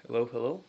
Hello, hello.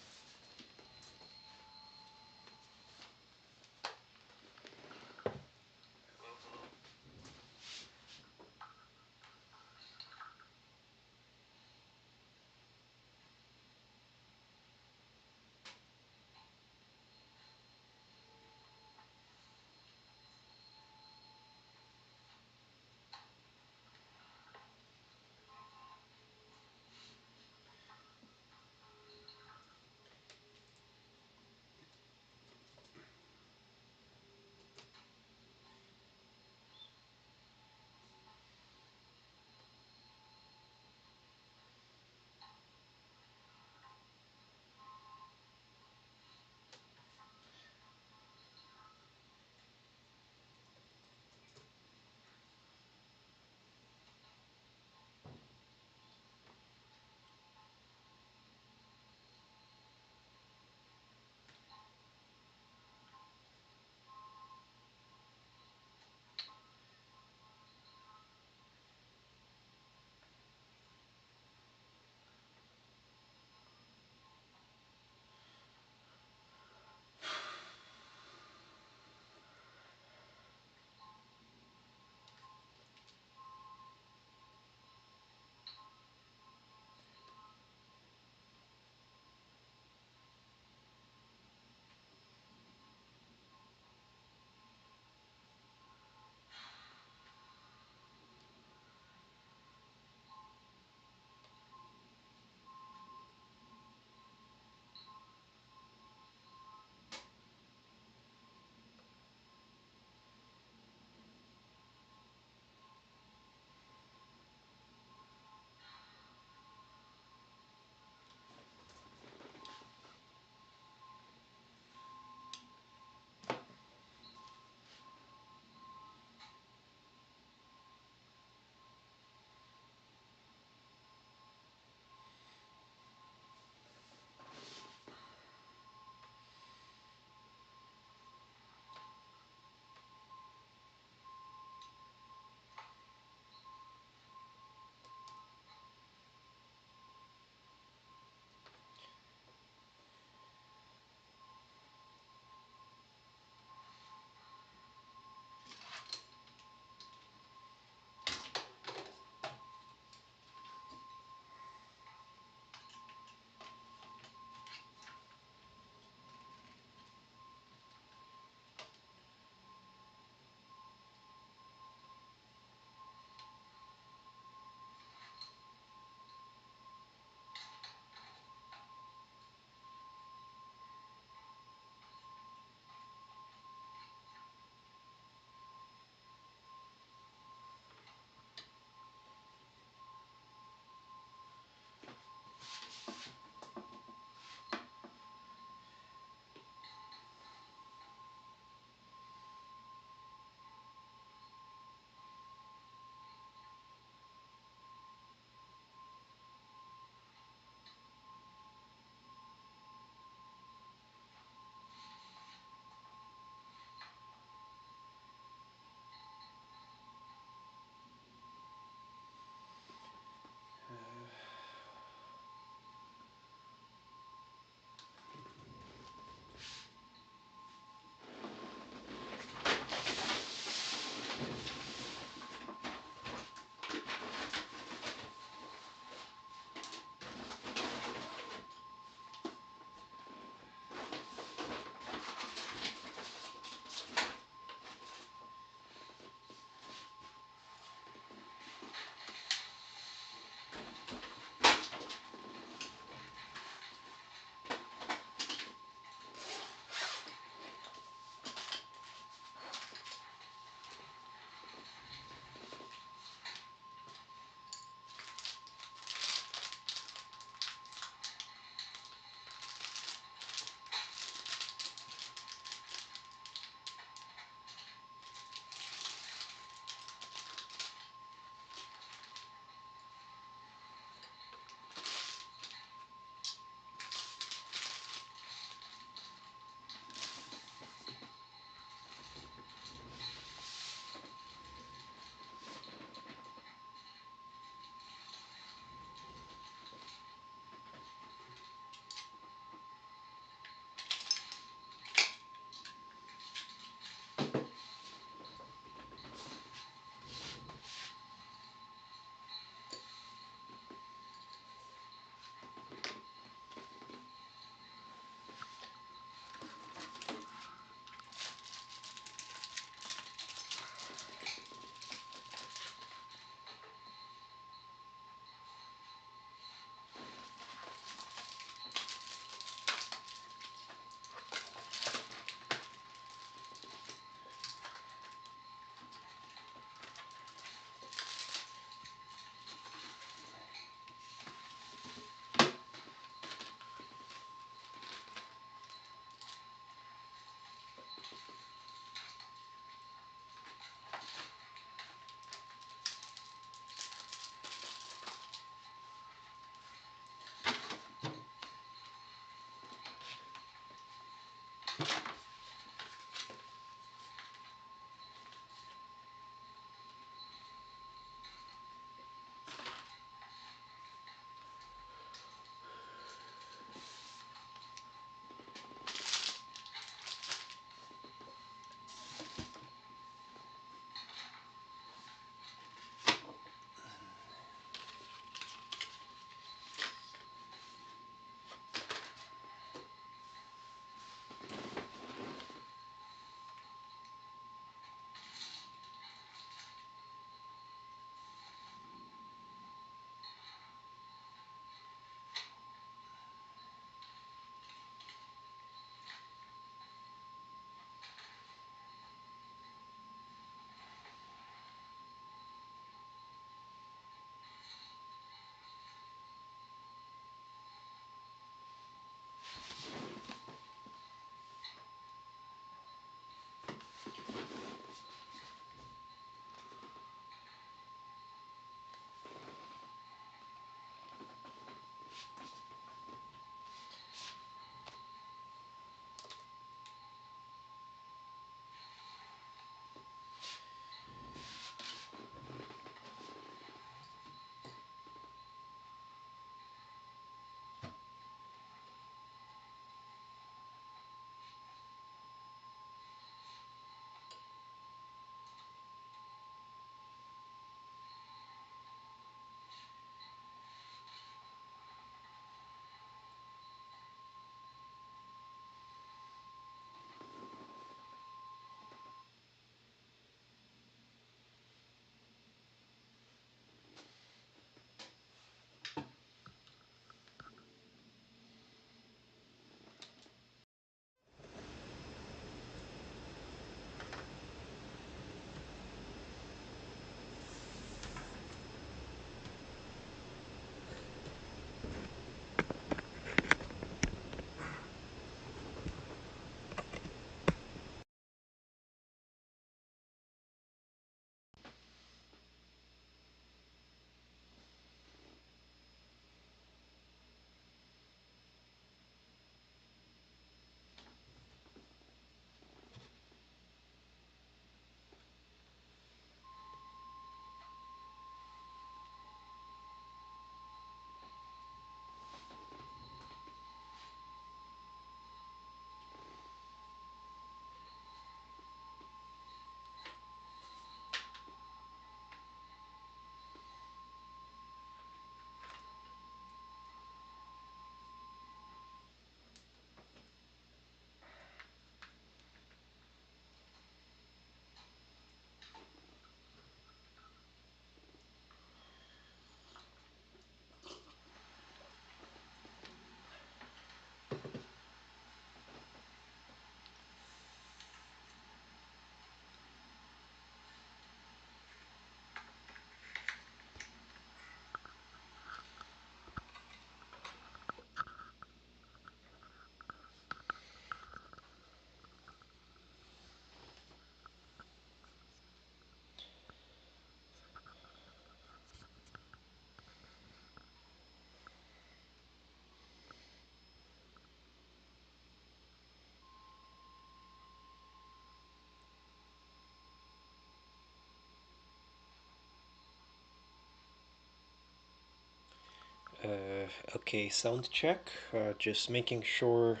Okay, sound check. Just making sure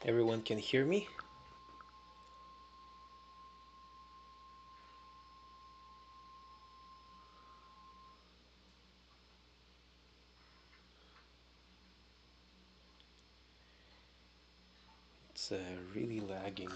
everyone can hear me. It's really lagging.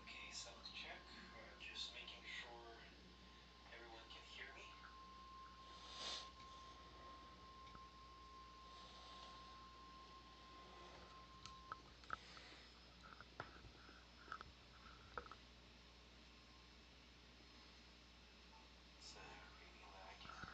Okay, sound check. Just making sure everyone can hear me. It's really lagging.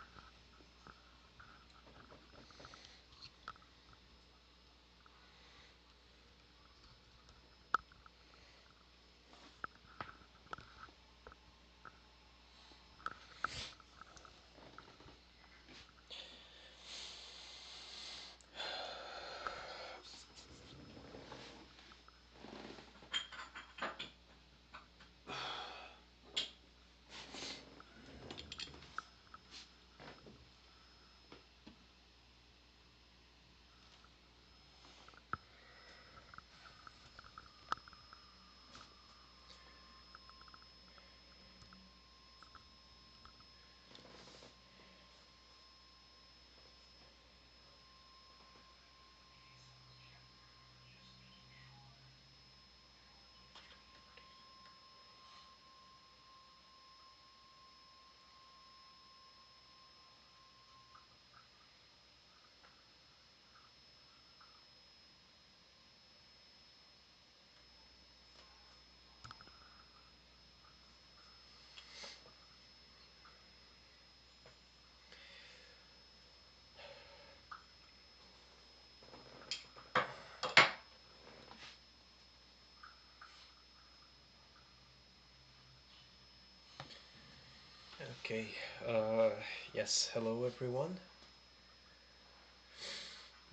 Okay, uh, yes, hello everyone.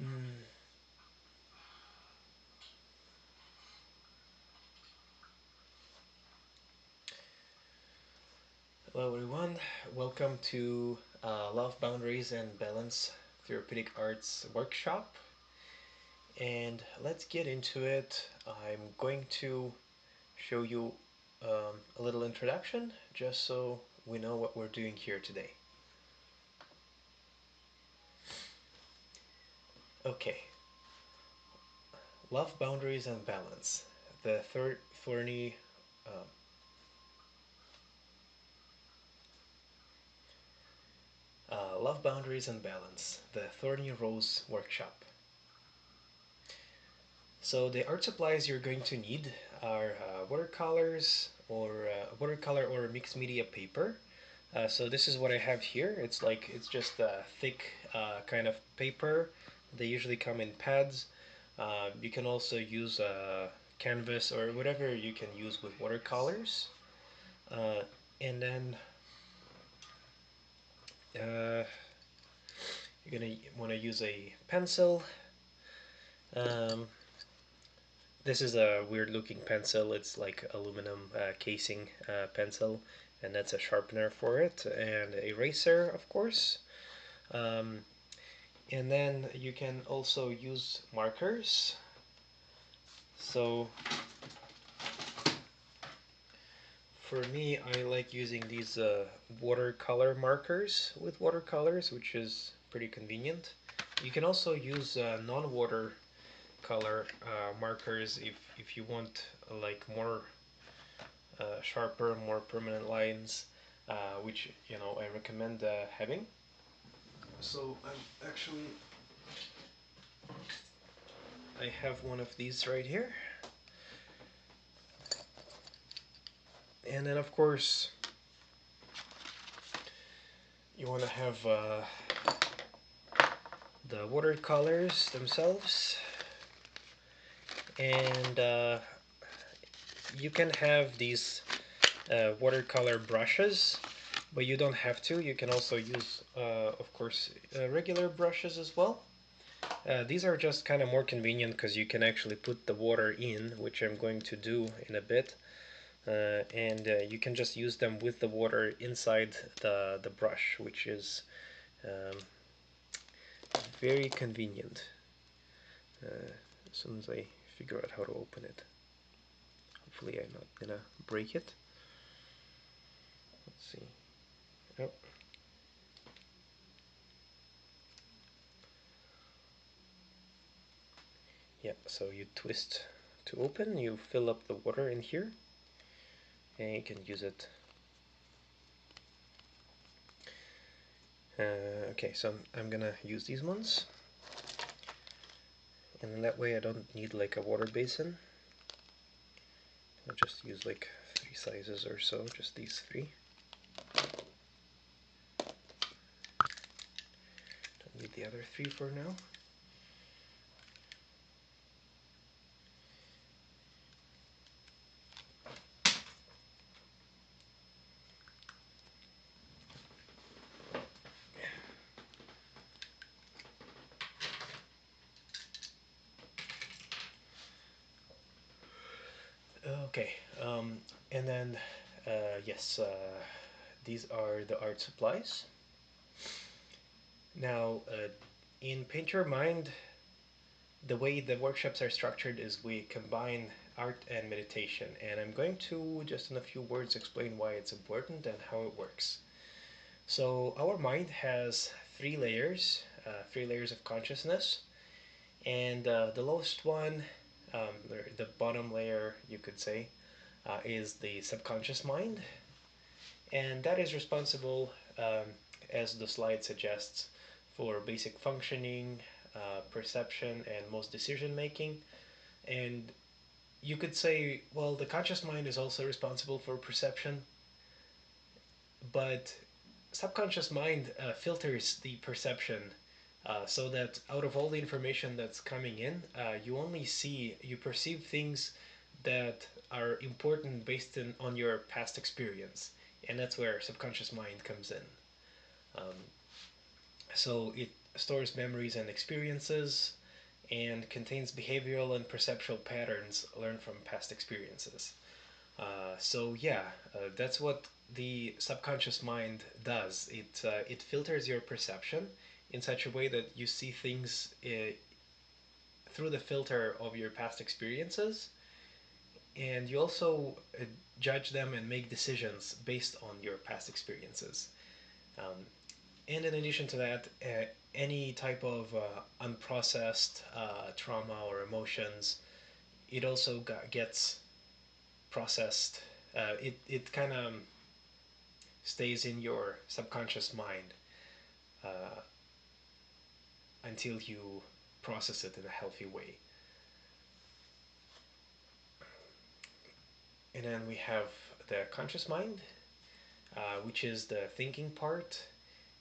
Mm. Hello everyone, welcome to Love, Boundaries and Balance Therapeutic Arts Workshop. And let's get into it. I'm going to show you a little introduction just so we know what we're doing here today. Okay, Love, Boundaries and Balance. The third thorny uh, Love, Boundaries and Balance, the Thorny Rose Workshop. So the art supplies you're going to need are watercolors or watercolor or mixed media paper. So this is what I have here. It's just a thick kind of paper. They usually come in pads. You can also use canvas or whatever you can use with watercolors. Uh, and then uh, you're gonna want to use a pencil. Um, This is a weird looking pencil. It's like aluminum casing pencil, and that's a sharpener for it, and eraser, of course. Um, and then you can also use markers. So for me, I like using these watercolor markers with watercolors, which is pretty convenient. You can also use non-water color markers if you want like more sharper, more permanent lines. which I recommend having. So I have one of these right here, and then of course you want to have the watercolors themselves, and you can have these watercolor brushes, but you don't have to. You can also use, of course, regular brushes as well. These are just kind of more convenient because you can actually put the water in, which I'm going to do in a bit, and you can just use them with the water inside the brush, which is um, very convenient. As soon as I figure out how to open it, hopefully I'm not gonna break it. Let's see. Oh. Yeah, so you twist to open, you fill up the water in here, and you can use it. Okay, so I'm gonna use these ones, and then that way I don't need like a water basin. I'll just use like 3 sizes or so, just these 3. Don't need the other 3 for now. Okay, and then yes, these are the art supplies. Now, in Paint Your Mind, the way the workshops are structured is we combine art and meditation, and I'm going to just in a few words explain why it's important and how it works. So our mind has 3 layers of consciousness, and the lowest one, the bottom layer, you could say, is the subconscious mind, and that is responsible, as the slide suggests, for basic functioning, perception, and most decision making. And you could say, well, the conscious mind is also responsible for perception, but subconscious mind filters the perception, so that out of all the information that's coming in, you perceive things that are important based on your past experience, and that's where subconscious mind comes in. Um, so it stores memories and experiences and contains behavioral and perceptual patterns learned from past experiences. So yeah, that's what the subconscious mind does. It filters your perception in such a way that you see things through the filter of your past experiences, and you also judge them and make decisions based on your past experiences. Um, and in addition to that, any type of unprocessed trauma or emotions, it also gets processed. It kind of stays in your subconscious mind uh, until you process it in a healthy way. And then we have the conscious mind, which is the thinking part,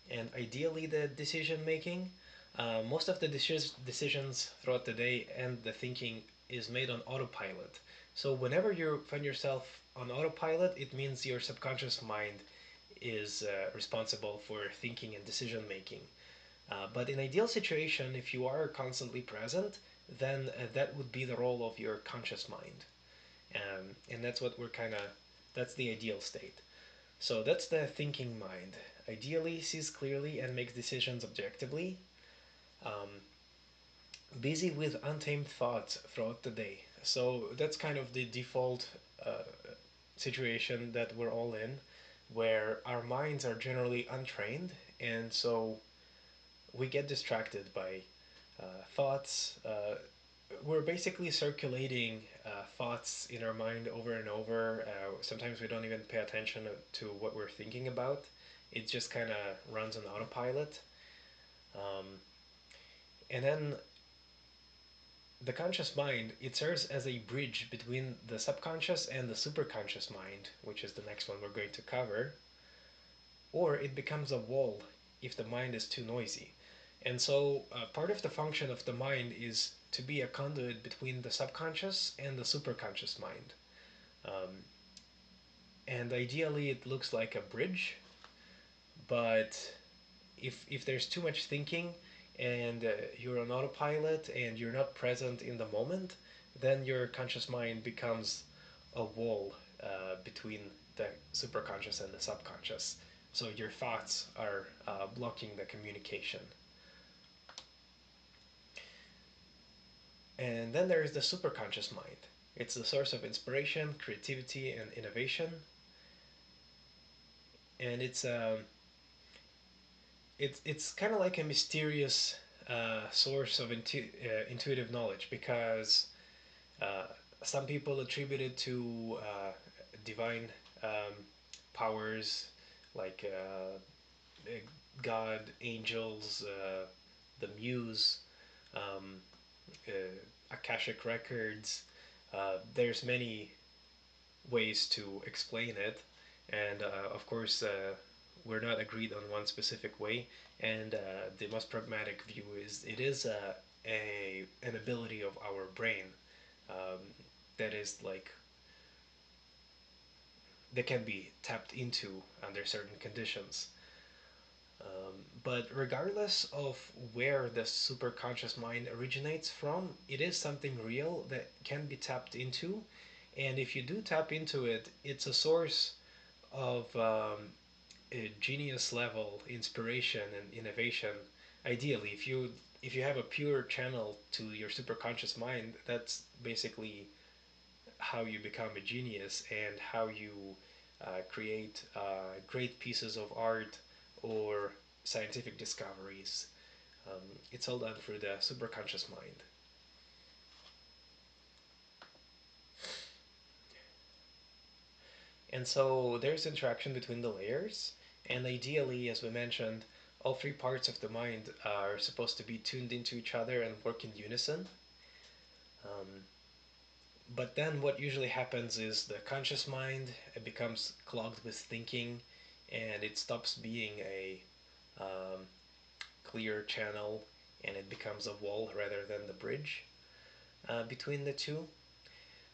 and ideally the decision making. Most of the decisions throughout the day and the thinking is made on autopilot. So whenever you find yourself on autopilot, it means your subconscious mind is responsible for thinking and decision making. But in ideal situation, if you are constantly present, then that would be the role of your conscious mind, and that's what we're kind of that's the ideal state. So that's the thinking mind. Ideally, sees clearly and makes decisions objectively. Um, Busy with untamed thoughts throughout the day. So that's kind of the default uh, situation that we're all in, where our minds are generally untrained, and so we get distracted by thoughts. we're basically circulating thoughts in our mind over and over. Sometimes we don't even pay attention to what we're thinking about. It just kind of runs on autopilot. Um, and then the conscious mind, it serves as a bridge between the subconscious and the superconscious mind, which is the next one we're going to cover, or it becomes a wall if the mind is too noisy. And so, part of the function of the mind is to be a conduit between the subconscious and the superconscious mind. Um, and ideally, it looks like a bridge, but if there's too much thinking and you're on autopilot and you're not present in the moment, then your conscious mind becomes a wall between the superconscious and the subconscious. So your thoughts are blocking the communication. And then there is the superconscious mind. It's the source of inspiration, creativity, and innovation. And it's kind of like a mysterious source of intuitive knowledge because uh, some people attribute it to divine um, powers like God, angels, the muse, um, akashic records. There's many ways to explain it, and of course, we're not agreed on one specific way. And the most pragmatic view is it is an ability of our brain um, that is like that can be tapped into under certain conditions. But regardless of where the superconscious mind originates from, it is something real that can be tapped into. And if you do tap into it, it's a source of a genius level inspiration and innovation. Ideally, if you have a pure channel to your superconscious mind, that's basically how you become a genius and how you create great pieces of art or scientific discoveries. It's all done through the superconscious mind. And so there's interaction between the layers, and ideally, as we mentioned, all three parts of the mind are supposed to be tuned into each other and work in unison. Um, but then what usually happens is the conscious mind it becomes clogged with thinking, and it stops being a um, clear channel, and it becomes a wall rather than the bridge between the two.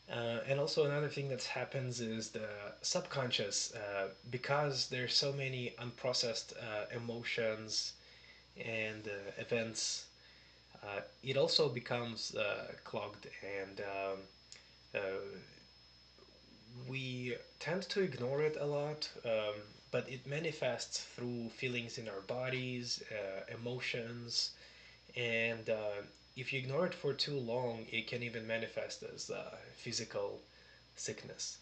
And also another thing that happens is the subconscious, because there's so many unprocessed emotions and events, it also becomes clogged, and uh, we tend to ignore it a lot. But it manifests through feelings in our bodies, emotions, and if you ignore it for too long, it can even manifest as physical sickness.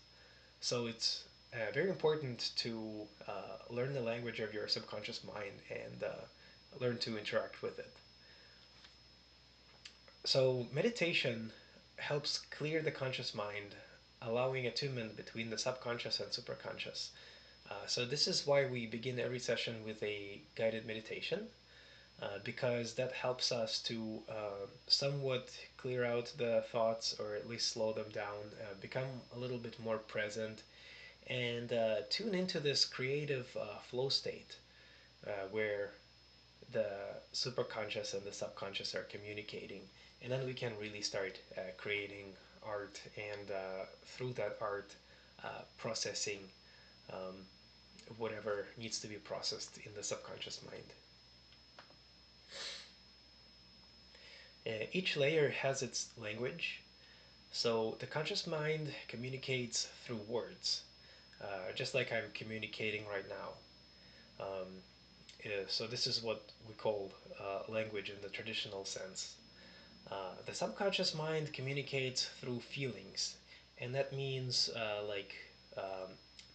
So it's very important to learn the language of your subconscious mind and learn to interact with it. So meditation helps clear the conscious mind, allowing attunement between the subconscious and superconscious. So this is why we begin every session with a guided meditation. Because that helps us to somewhat clear out the thoughts or at least slow them down, become a little bit more present, and tune into this creative flow state where the superconscious and the subconscious are communicating. And then we can really start creating art and through that art, processing um, whatever needs to be processed in the subconscious mind. Each layer has its language. So the conscious mind communicates through words, just like I'm communicating right now. Um, so this is what we call language in the traditional sense. The subconscious mind communicates through feelings, and that means like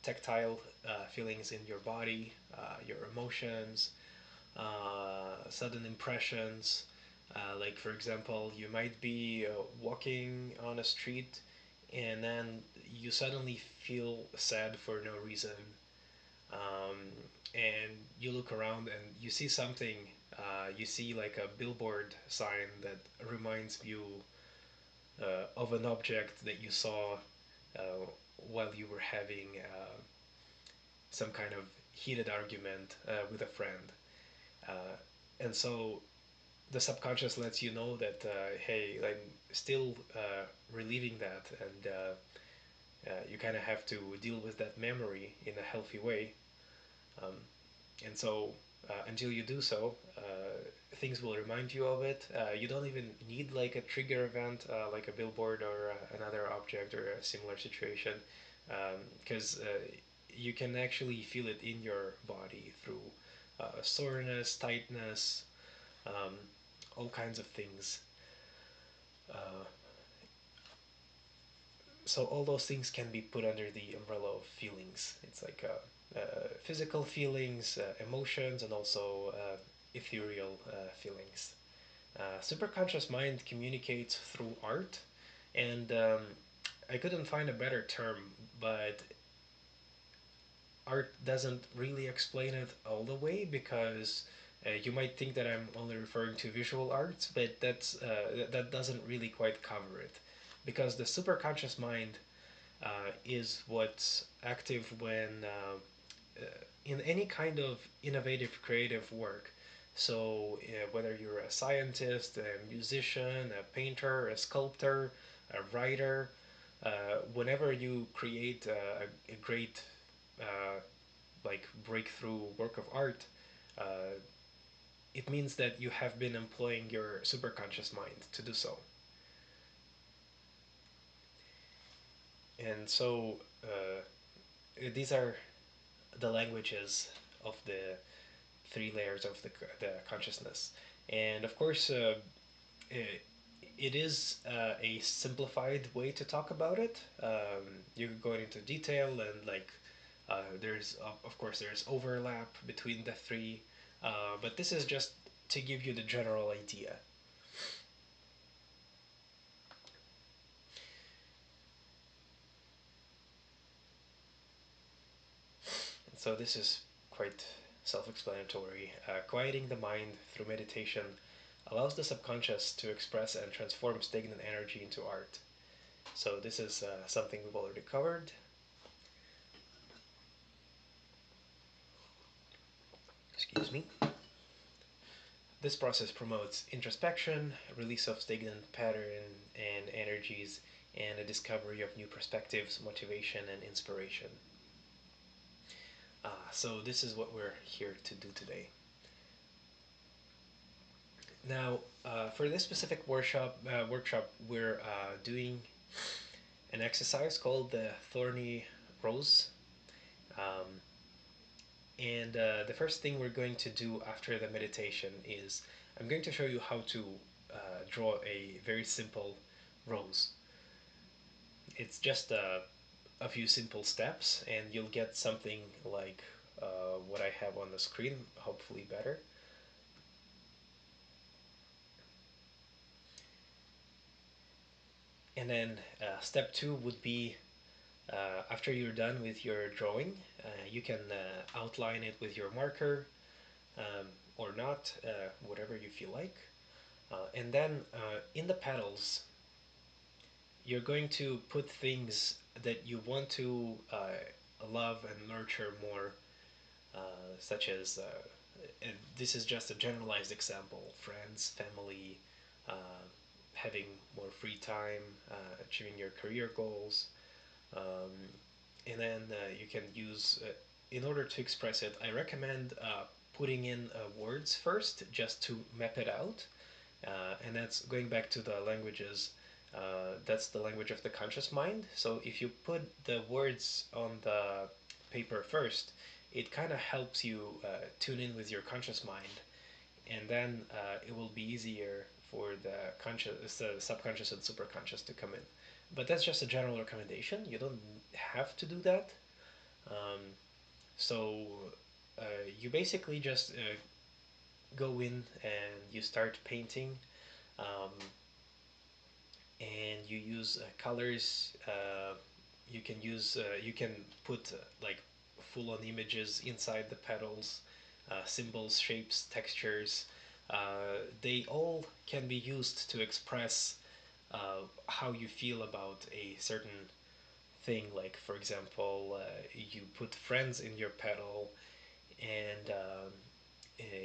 tactile feelings in your body, your emotions, sudden impressions, Like, for example, you might be walking on a street and then you suddenly feel sad for no reason. Um, and you look around and you see something, you see like a billboard sign that reminds you of an object that you saw uh, while you were having some kind of heated argument with a friend. Uh, and so the subconscious lets you know that, hey, I'm still relieving that, and you kind of have to deal with that memory in a healthy way. Um, and so until you do so, things will remind you of it. You don't even need like a trigger event, like a billboard or another object or a similar situation, because you can actually feel it in your body through soreness, tightness, um, all kinds of things. Uh, so all those things can be put under the umbrella of feelings. It's like physical feelings, emotions, and also ethereal feelings. Superconscious mind communicates through art, and I couldn't find a better term, but art doesn't really explain it all the way because you might think that I'm only referring to visual arts, but that doesn't really quite cover it, because the superconscious mind is what's active when in any kind of innovative creative work. So whether you're a scientist, a musician, a painter, a sculptor, a writer, whenever you create a great uh, like breakthrough work of art, uh, it means that you have been employing your superconscious mind to do so. And so these are the languages of the three layers of the consciousness. And of course, it, it is a simplified way to talk about it. You're going into detail and like there's of course there's overlap between the three, but this is just to give you the general idea. So this is quite self-explanatory. Quieting the mind through meditation allows the subconscious to express and transform stagnant energy into art. So this is something we've already covered. Excuse me. This process promotes introspection, release of stagnant pattern and energies, and a discovery of new perspectives, motivation, and inspiration. So this is what we're here to do today. Now, for this specific workshop, we're doing an exercise called the Thorny Rose. Um, and the first thing we're going to do after the meditation is I'm going to show you how to draw a very simple rose. It's just a few simple steps, and you'll get something like what I have on the screen, hopefully better. And then step two would be after you're done with your drawing, you can outline it with your marker or not, whatever you feel like. And then in the petals, you're going to put things that you want to love and nurture more, such as, and this is just a generalized example, friends, family, having more free time, achieving your career goals. Um, and then you can use, in order to express it, I recommend putting in words first just to map it out. And that's going back to the languages. That's the language of the conscious mind. So if you put the words on the paper first, it kind of helps you tune in with your conscious mind, and then it will be easier for the subconscious and superconscious to come in. But that's just a general recommendation. You don't have to do that. Um, so you basically just go in and you start painting. um, and you use colors. You can put like full on images inside the petals, symbols, shapes, textures. They all can be used to express how you feel about a certain thing. Like, for example, you put friends in your petal, and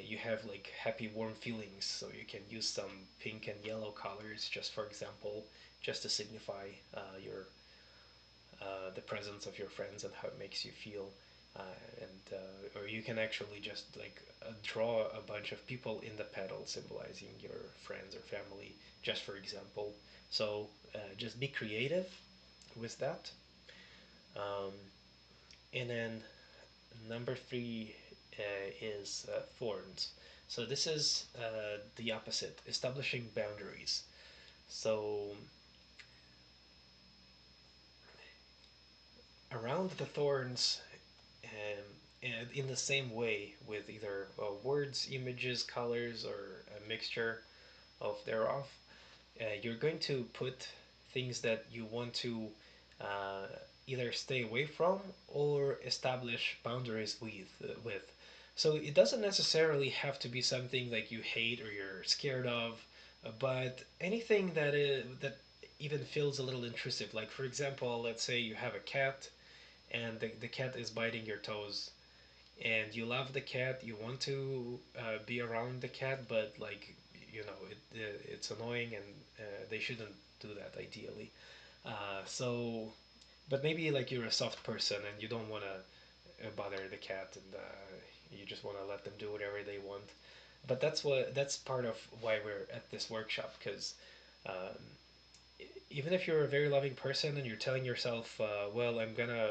you have like happy, warm feelings. So you can use some pink and yellow colors, just for example, just to signify your the presence of your friends and how it makes you feel. Or you can actually just like draw a bunch of people in the petal symbolizing your friends or family, just for example. So just be creative with that. Um, and then number three is thorns. So this is the opposite, establishing boundaries. So around the thorns, and in the same way, with either words, images, colors, or a mixture of thereof, you're going to put things that you want to uh, either stay away from or establish boundaries with. So it doesn't necessarily have to be something like you hate or you're scared of, but anything that even feels a little intrusive. Like, for example, let's say you have a cat and the cat is biting your toes, and you love the cat, you want to be around the cat, but like, it's annoying, and they shouldn't do that ideally. So, but maybe like you're a soft person and you don't want to bother the cat, and you just want to let them do whatever they want. But that's part of why we're at this workshop, because um, even if you're a very loving person and you're telling yourself, well, I'm gonna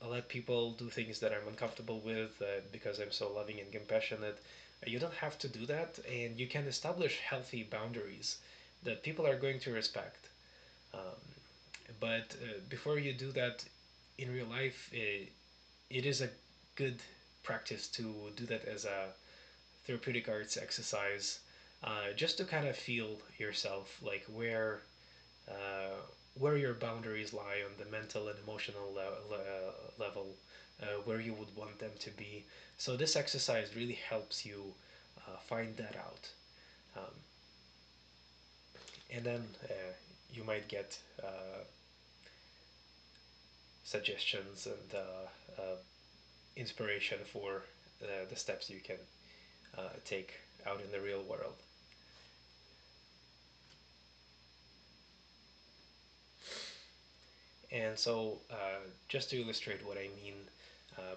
let people do things that I'm uncomfortable with because I'm so loving and compassionate, you don't have to do that, and you can establish healthy boundaries that people are going to respect. Um, but before you do that in real life, it is a good practice to do that as a therapeutic arts exercise, just to kind of feel yourself, like uh, where your boundaries lie on the mental and emotional level, where you would want them to be. So this exercise really helps you find that out. Um, and then you might get suggestions and inspiration for the steps you can take out in the real world. And so, just to illustrate what I mean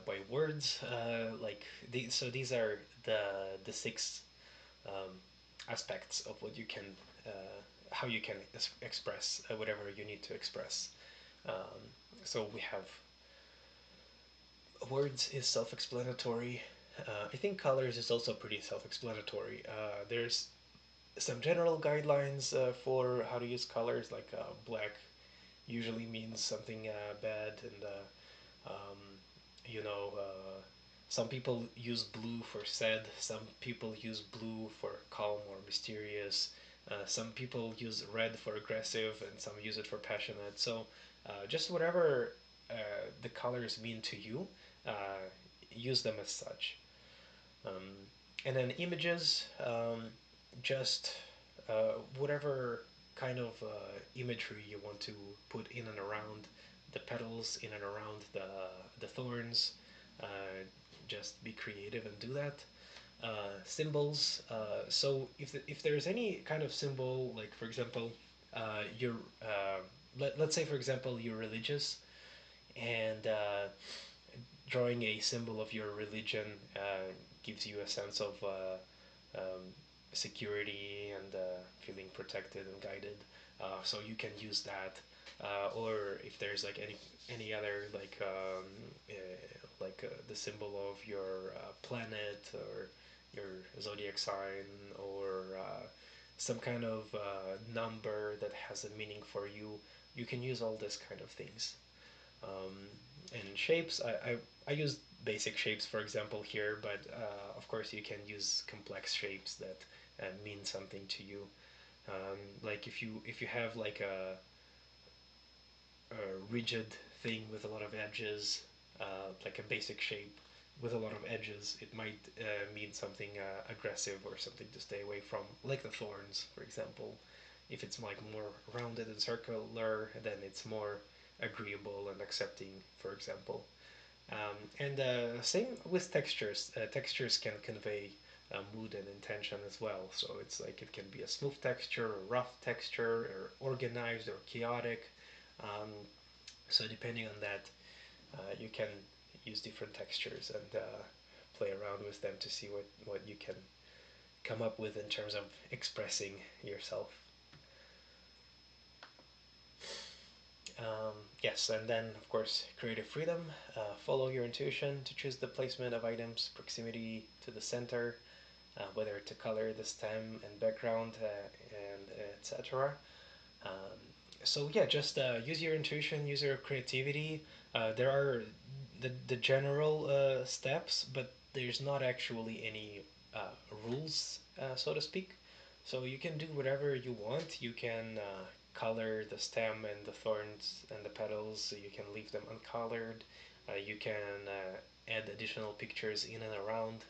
by words, so these are the six um, aspects of what you can, how you can express whatever you need to express. Um, so we have words is self-explanatory. I think colors is also pretty self-explanatory. There's some general guidelines for how to use colors, like black usually means something bad, and um, you know, some people use blue for sad, some people use blue for calm or mysterious, some people use red for aggressive, and some use it for passionate. So just whatever the colors mean to you, uh, use them as such. Um, and then images, just whatever kind of imagery you want to put in and around the petals, in and around the thorns. Uh, just be creative and do that. Symbols. So if there's any kind of symbol, like for example, you're let's say for example you're religious, and drawing a symbol of your religion gives you a sense of um, security and feeling protected and guided. So you can use that, or if there's like any other the symbol of your planet or your zodiac sign, or some kind of number that has a meaning for you. You can use all this kind of things. Um, and shapes, I use basic shapes, for example, here, but of course you can use complex shapes that mean something to you. Like if you have like a rigid thing with a lot of edges, like a basic shape with a lot of edges, it might mean something aggressive or something to stay away from, like the thorns, for example. If it's like more rounded and circular, then it's more agreeable and accepting, for example. And same with textures. Textures can convey mood and intention as well. So it's like it can be a smooth texture, or rough texture, or organized or chaotic. Um, so depending on that, you can use different textures and play around with them to see what you can come up with in terms of expressing yourself. Yes, and then of course creative freedom. Follow your intuition to choose the placement of items, proximity to the center, whether to color the stem and background, and etc. Um, so yeah, just use your intuition, use your creativity. There are the general steps, but there's not actually any rules, so to speak. So you can do whatever you want. You can color the stem and the thorns and the petals. So you can leave them uncolored. You can add additional pictures in and around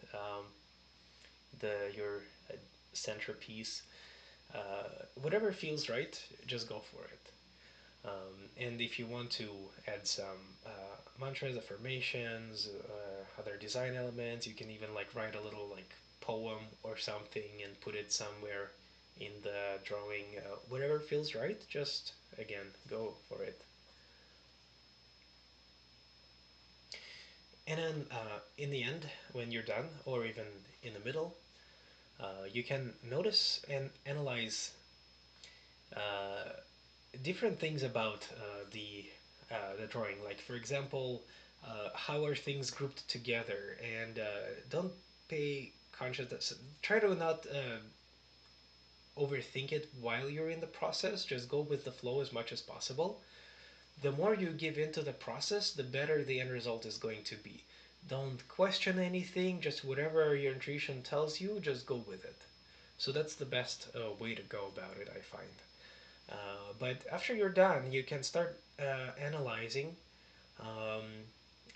the your centerpiece. Whatever feels right, just go for it. And if you want to add some mantras, affirmations, other design elements, you can even like write a little like poem or something and put it somewhere in the drawing. Whatever feels right, just again go for it. And then in the end, when you're done, or even in the middle, you can notice and analyze uh, different things about the drawing. Like for example, how are things grouped together, and don't pay conscious. Try to not overthink it while you're in the process. Just go with the flow as much as possible. The more you give into the process, the better the end result is going to be. Don't question anything. Just whatever your intuition tells you, just go with it. So that's the best way to go about it, I find. But after you're done, you can start analyzing, um,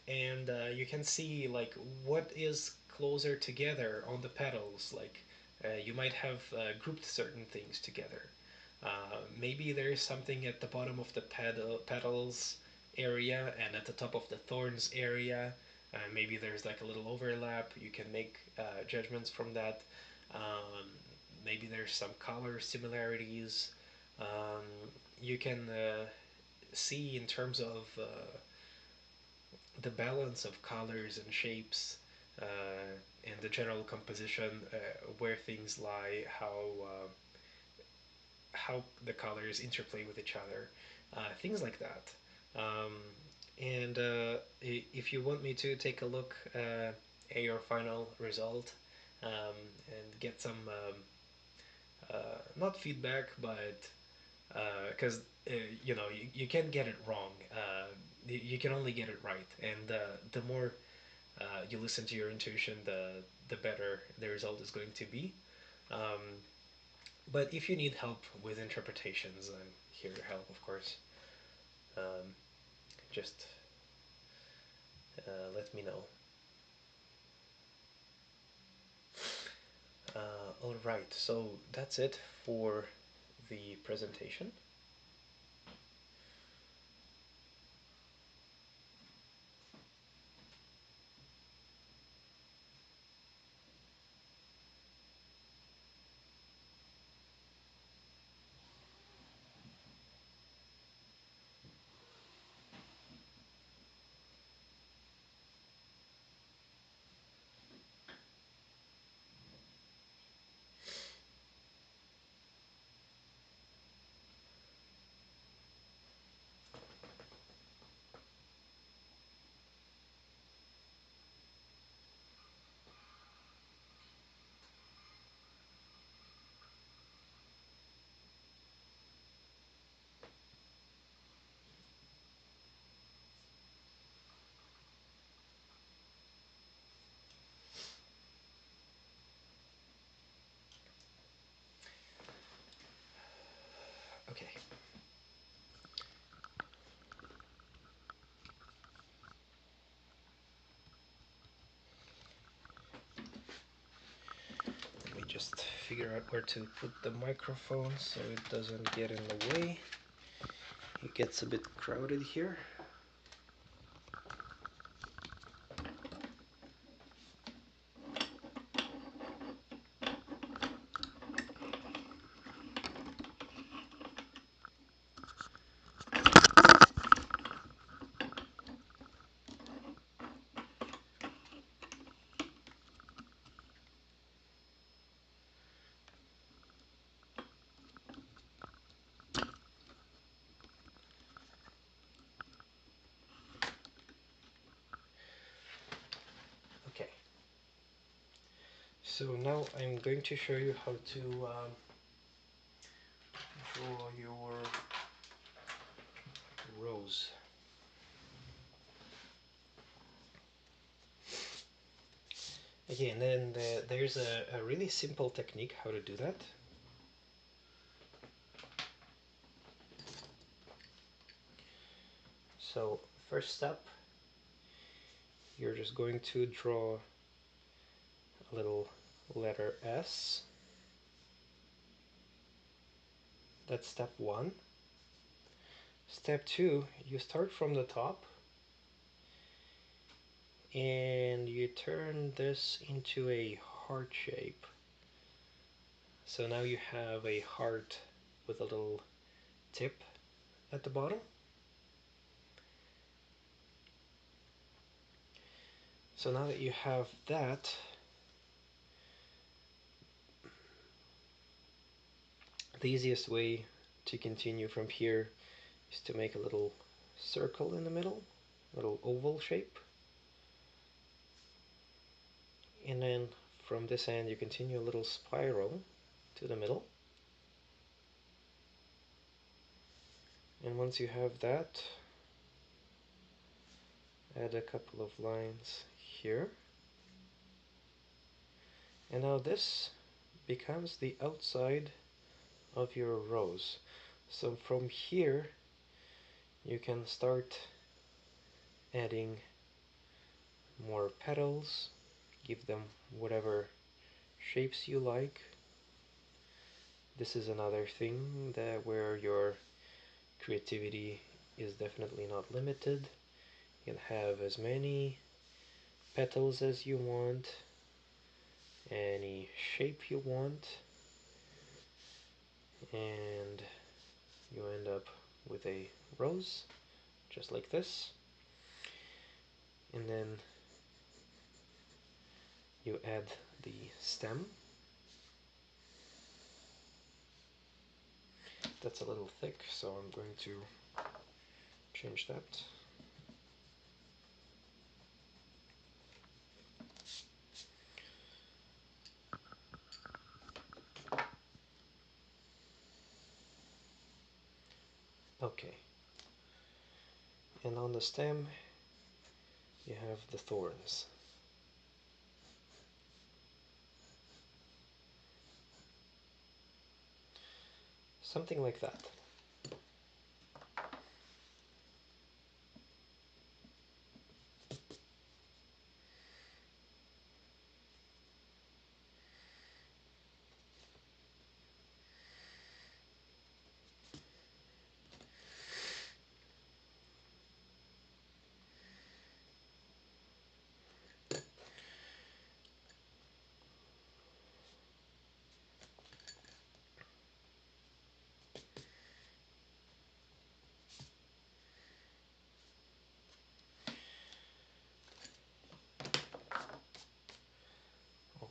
and you can see like what is closer together on the petals. Like you might have grouped certain things together. Maybe there is something at the bottom of the petals area and at the top of the thorns area. Maybe there's like a little overlap. You can make judgments from that. Um, Maybe there's some color similarities. Um, you can see in terms of the balance of colors and shapes and the general composition, where things lie, how the colors interplay with each other, things like that. Um, and if you want me to take a look at your final result and get some not feedback, but because you know you can get it wrong. You can only get it right, and the more you listen to your intuition, the better the result is going to be. Um, but if you need help with interpretations, I'm here to help, of course. Um, just let me know. All right, so that's it for the presentation. figure out where to put the microphone so it doesn't get in the way. It gets a bit crowded here. Okay. So now I'm going to show you how to draw your rose. Okay, and then there's a really simple technique how to do that. So first step, you're just going to draw a little letter S. That's step one. Step two, you start from the top and you turn this into a heart shape. So now you have a heart with a little tip at the bottom. So now that you have that, the easiest way to continue from here is to make a little circle in the middle, a little oval shape. And then from this end you continue a little spiral to the middle. And once you have that, add a couple of lines here. And now this becomes the outside of your rose. So from here you can start adding more petals, give them whatever shapes you like. This is another thing that where your creativity is definitely not limited. You can have as many petals as you want, any shape you want, and you end up with a rose just like this. And then you add the stem. That's a little thick, so I'm going to change that. Okay. And on the stem you have the thorns. Something like that.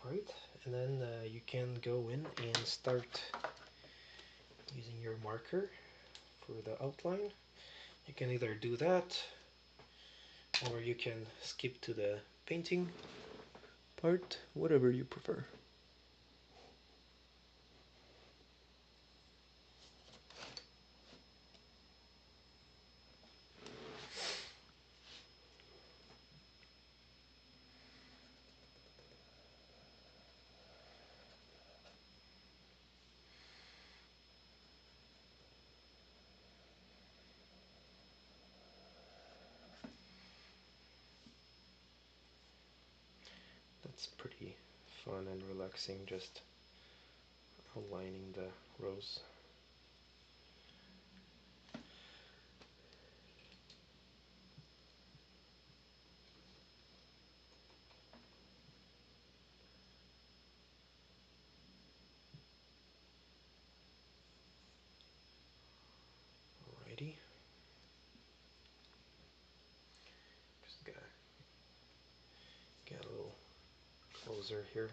Alright, and then you can go in and start using your marker for the outline. You can either do that or you can skip to the painting part, whatever you prefer. That's pretty fun and relaxing, just aligning the rows. Alrighty. Just gotta get a little closer here.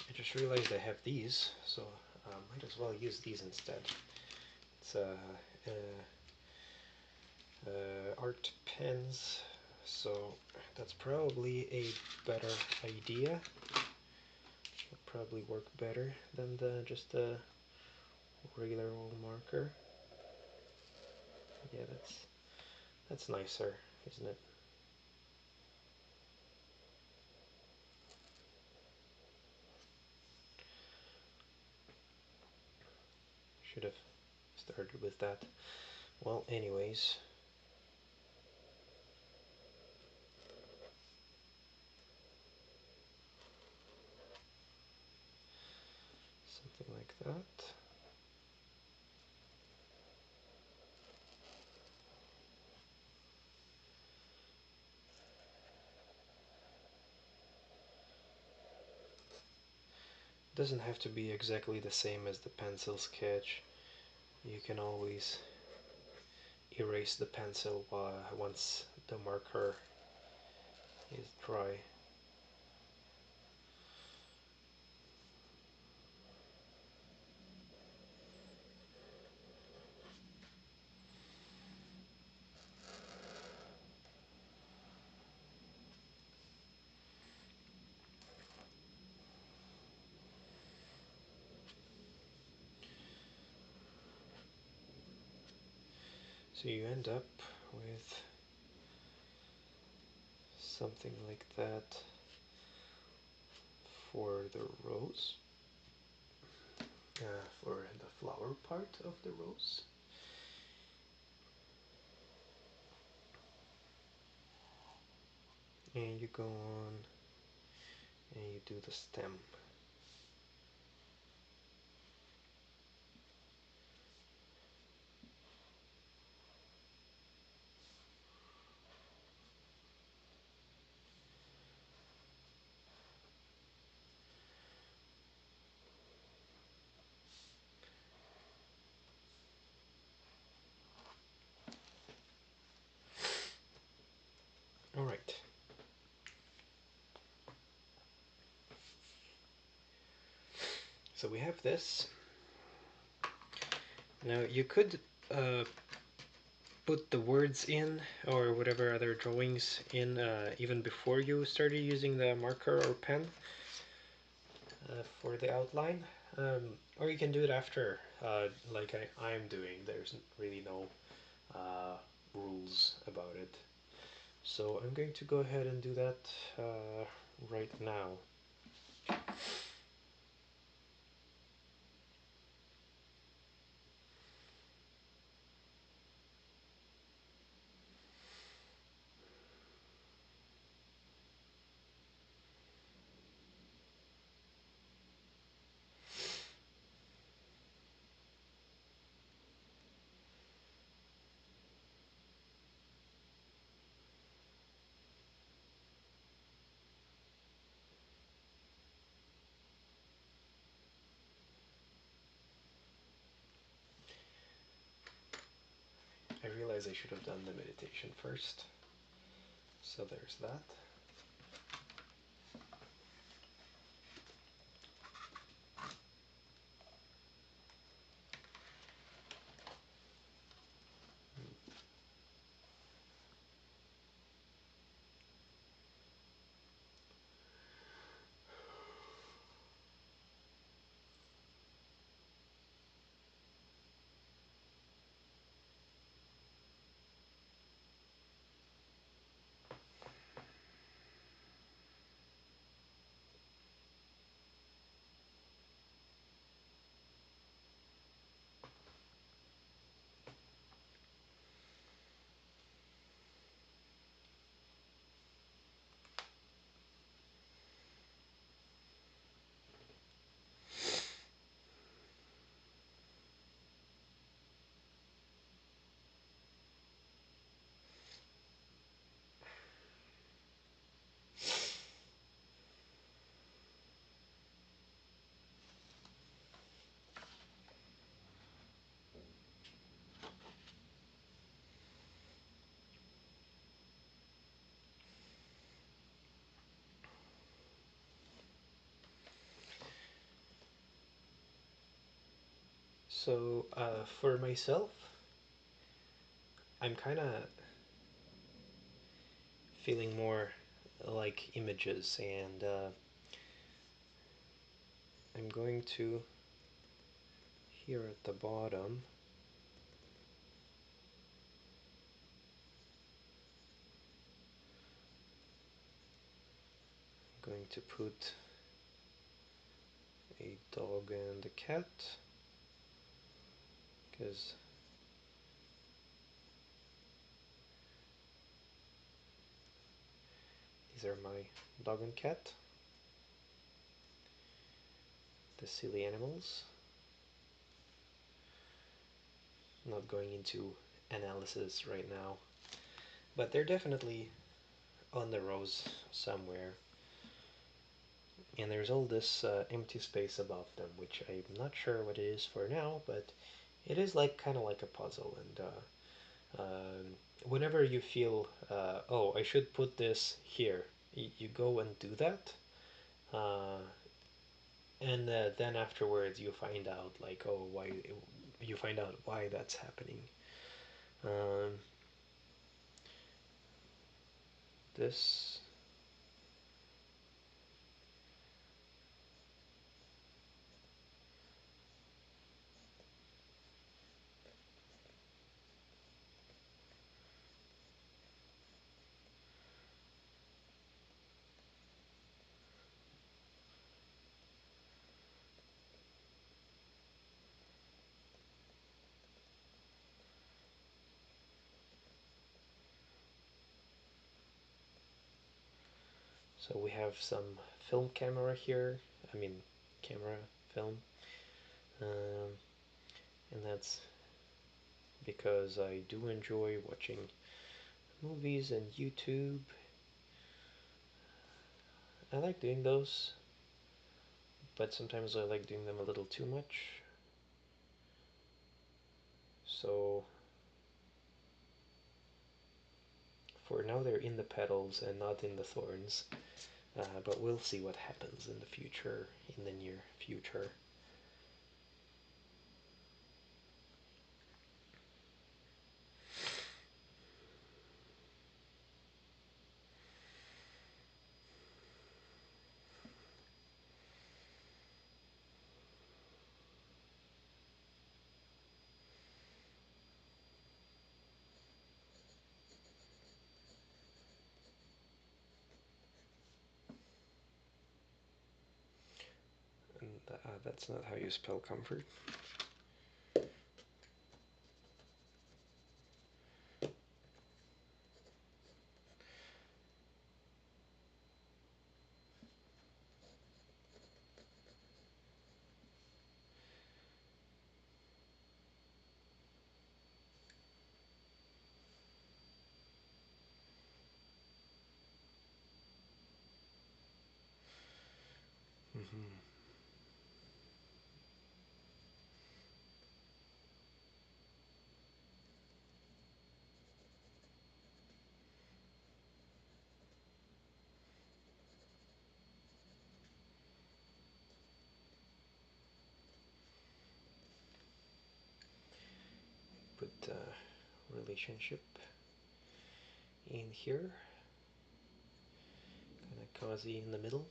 I just realized I have these, so might as well use these instead. It's art pens, so that's probably a better idea. It'll probably work better than just a regular old marker. Yeah, that's nicer, isn't it? Should have started with that. Well, anyways. Something like that. It doesn't have to be exactly the same as the pencil sketch. You can always erase the pencil once the marker is dry. So you end up with something like that for the rose, for the flower part of the rose. And you go on and you do the stem. All right. So we have this. Now you could put the words in or whatever other drawings in even before you started using the marker or pen for the outline, or you can do it after, like I'm doing. There's really no rules about it. So I'm going to go ahead and do that right now. I realize I should have done the meditation first. So there's that. So for myself, I'm kind of feeling more like images, and I'm going to here at the bottom. I'm going to put a dog and a cat because these are my dog and cat, the silly animals. I'm not going into analysis right now, but they're definitely on the rows somewhere. And there's all this empty space above them, which I'm not sure what it is for now, but it is like kind of like a puzzle. And whenever you feel, oh, I should put this here, you go and do that. Uh, and then afterwards you find out like, oh, why, you find out why that's happening. Um, this So we have some film camera here, I mean camera film, um, and that's because I do enjoy watching movies and YouTube. I like doing those, but sometimes I like doing them a little too much. So for now they're in the petals and not in the thorns, but we'll see what happens in the future, in the near future. And that's not how you spell comfort. Mm-hmm. Put relationship in here, kind of cozy in the middle.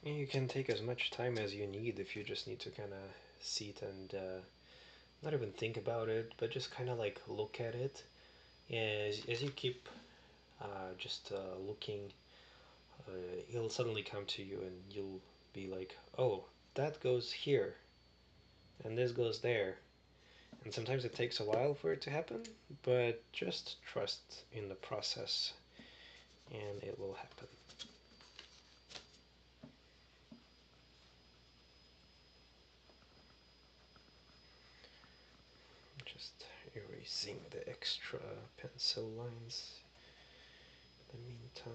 You can take as much time as you need if you just need to kind of sit and not even think about it, but just kind of like look at it. As you keep just looking, it'll suddenly come to you and you'll be like, oh, that goes here and this goes there. And sometimes it takes a while for it to happen, but just trust in the process and it will happen. Just erasing the extra pencil lines in the meantime.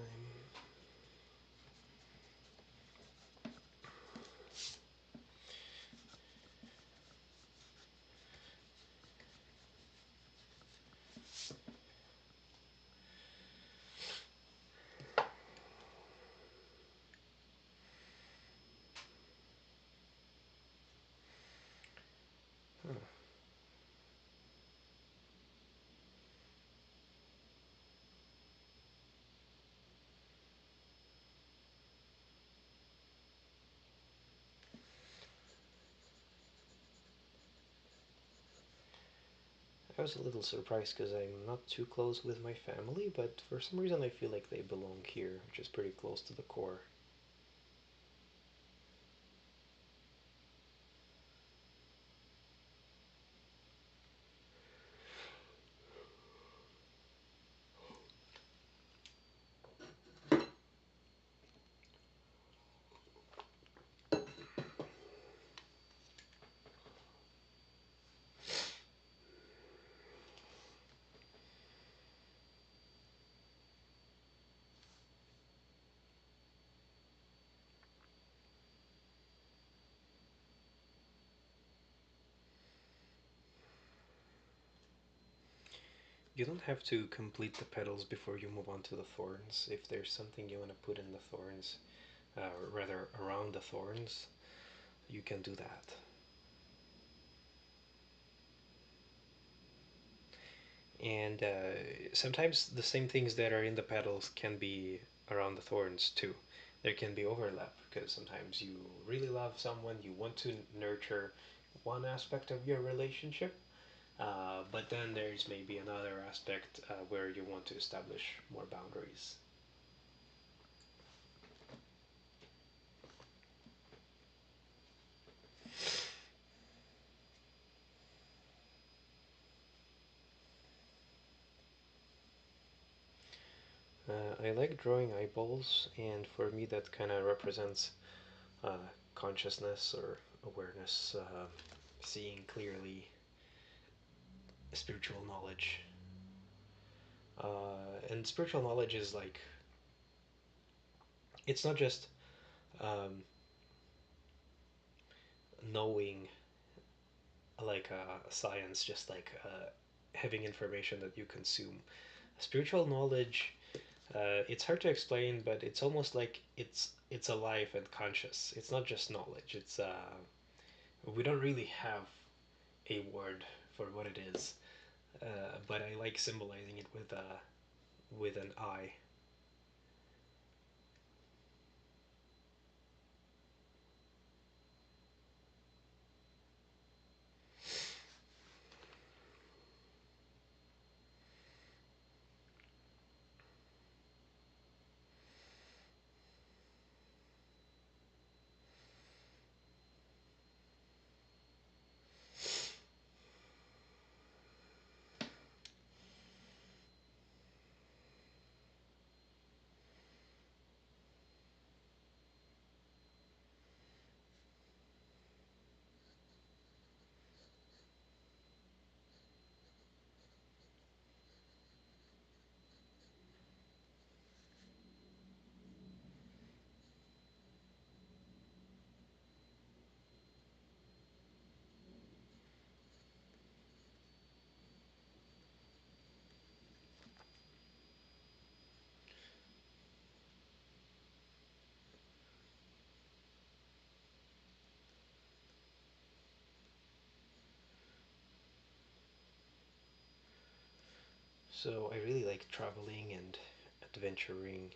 I was a little surprised because I'm not too close with my family, but for some reason I feel like they belong here, which is pretty close to the core. You don't have to complete the petals before you move on to the thorns. If there's something you want to put in the thorns, or rather around the thorns, you can do that. And sometimes the same things that are in the petals can be around the thorns too. There can be overlap because sometimes you really love someone, you want to nurture one aspect of your relationship, but then there's maybe another aspect where you want to establish more boundaries. I like drawing eyeballs, and for me, that kind of represents uh, consciousness or awareness, seeing clearly, spiritual knowledge. And spiritual knowledge is like, it's not just um, knowing like science, just like having information that you consume. Spiritual knowledge, it's hard to explain, but it's almost like it's alive and conscious. It's not just knowledge. It's we don't really have a word for what it is, but I like symbolizing it with an eye. So I really like traveling and adventuring.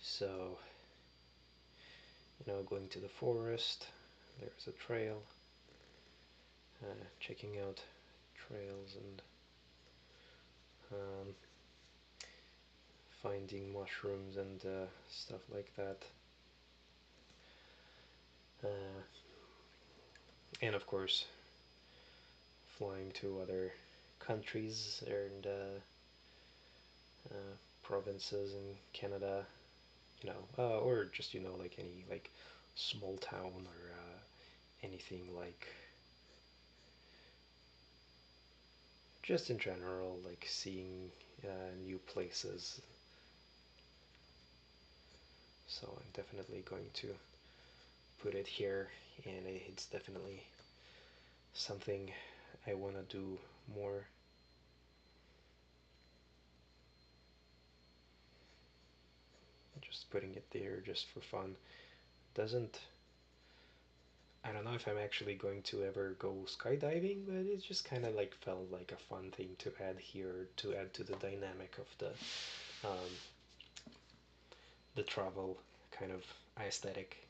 So going to the forest. There's a trail. Checking out trails and um, finding mushrooms and stuff like that. Uh, and of course, flying to other countries and provinces in Canada, or just like any like small town or anything like just in general, like seeing new places. So I'm definitely going to put it here, and it's definitely something I want to do more. Just putting it there just for fun doesn't. I don't know if I'm actually going to ever go skydiving, but it just kind of like felt like a fun thing to add here to add to the dynamic of the travel kind of aesthetic.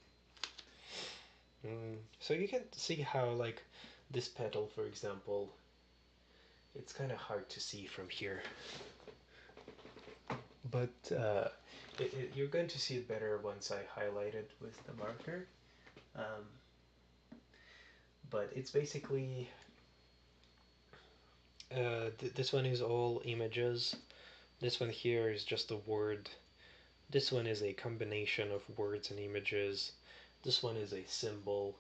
So you can see how like this petal, for example, It's kind of hard to see from here, but you're going to see it better once I highlight it with the marker. Um, but it's basically this one is all images. This one here is just a word. This one is a combination of words and images. This one is a symbol.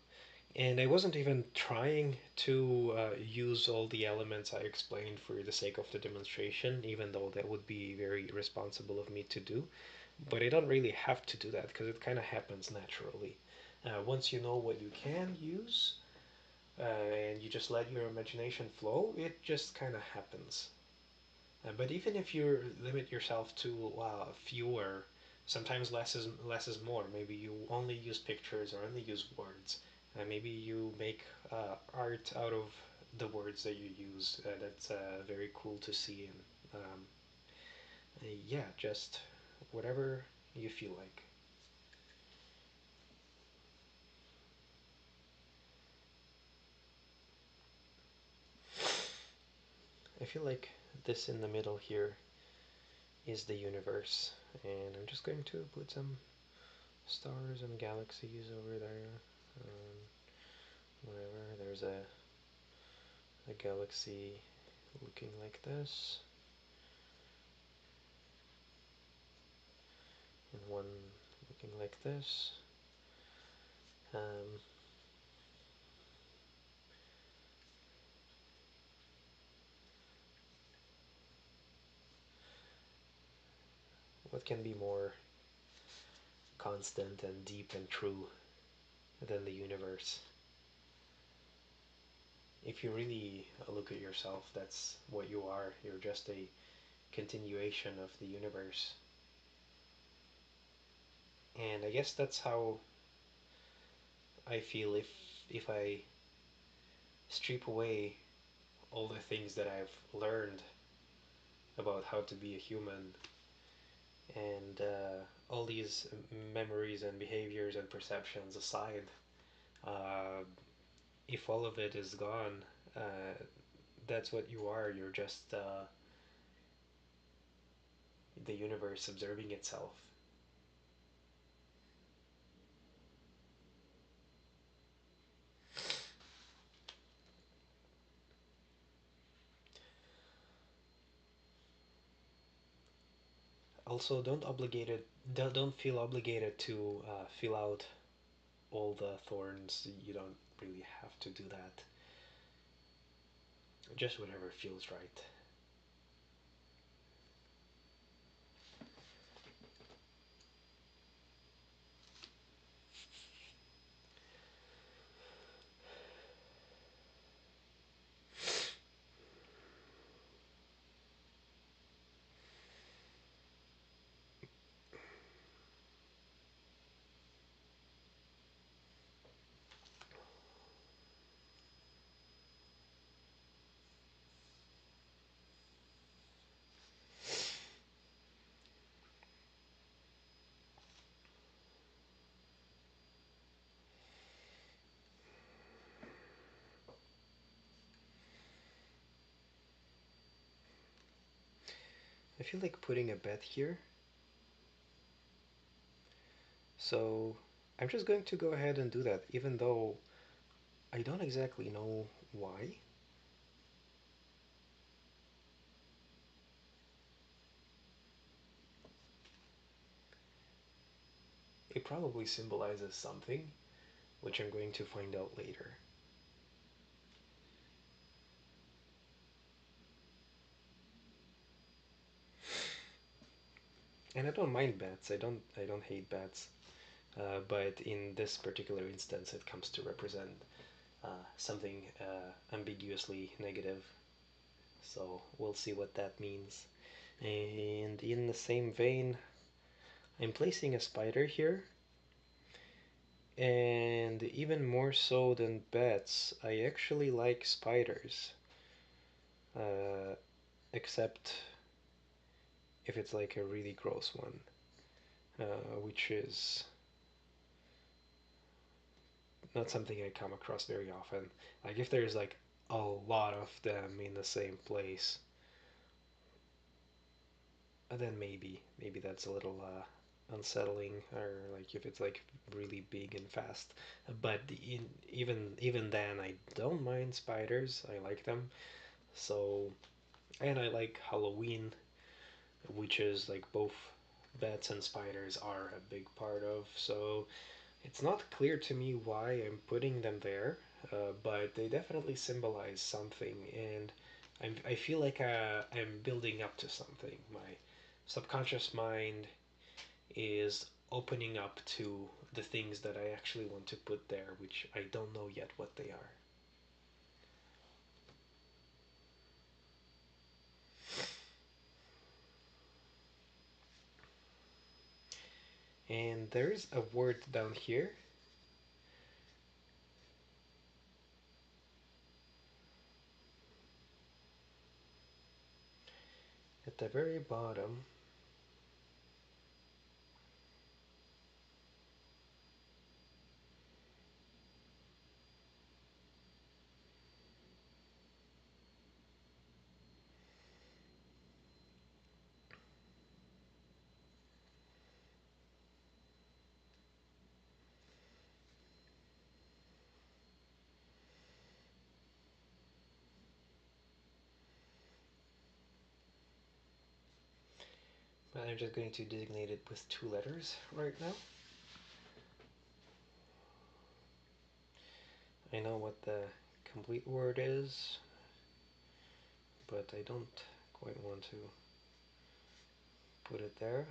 And I wasn't even trying to use all the elements I explained for the sake of the demonstration, even though that would be very responsible of me to do. But I don't really have to do that because it kind of happens naturally. Once you know what you can use, and you just let your imagination flow, it just kind of happens. But even if you limit yourself to fewer, sometimes less is more. Maybe you only use pictures or only use words. Maybe you make art out of the words that you use. That's very cool to see. And yeah, just whatever you feel like. I feel like this in the middle here is the universe, and I'm just going to put some stars and galaxies over there. Um, Whatever. There's a galaxy looking like this, and one looking like this. Um, what can be more constant and deep and true than the universe? If you really look at yourself, that's what you are. You're just a continuation of the universe. And I guess that's how I feel if I strip away all the things that I've learned about how to be a human and all these memories and behaviors and perceptions aside, uh, if all of it is gone, uh, that's what you are. You're just the universe observing itself. Also, don't feel obligated to fill out all the thorns. You don't really have to do that. Just whatever feels right. I feel like putting a bet here. So I'm just going to go ahead and do that, even though I don't exactly know why. It probably symbolizes something, which I'm going to find out later. And I don't mind bats. I don't hate bats. But in this particular instance, it comes to represent something ambiguously negative. So we'll see what that means. And in the same vein, I'm placing a spider here. And even more so than bats, I actually like spiders. Uh, except if it's like a really gross one, which is not something I come across very often. Like if there's like a lot of them in the same place, and then maybe that's a little unsettling, or like if it's like really big and fast. But even then, I don't mind spiders. I like them. So, and I like Halloween, which is like both bats and spiders are a big part of. So it's not clear to me why I'm putting them there, but they definitely symbolize something, and I feel like I'm building up to something. My subconscious mind is opening up to the things that I actually want to put there, which I don't know yet what they are. And there's a word down here at the very bottom. I'm just going to designate it with two letters right now. I know what the complete word is, but I don't quite want to put it there.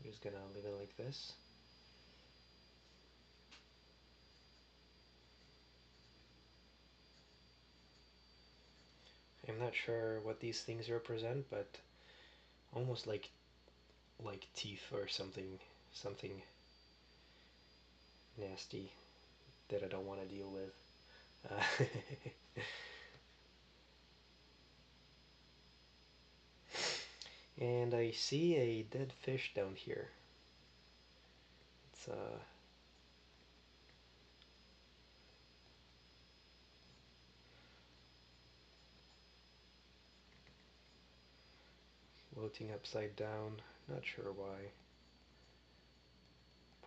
I'm just gonna leave it like this. I'm not sure what these things represent, but almost like teeth or something nasty that I don't want to deal with. And I see a dead fish down here. It's floating upside down. Not sure why.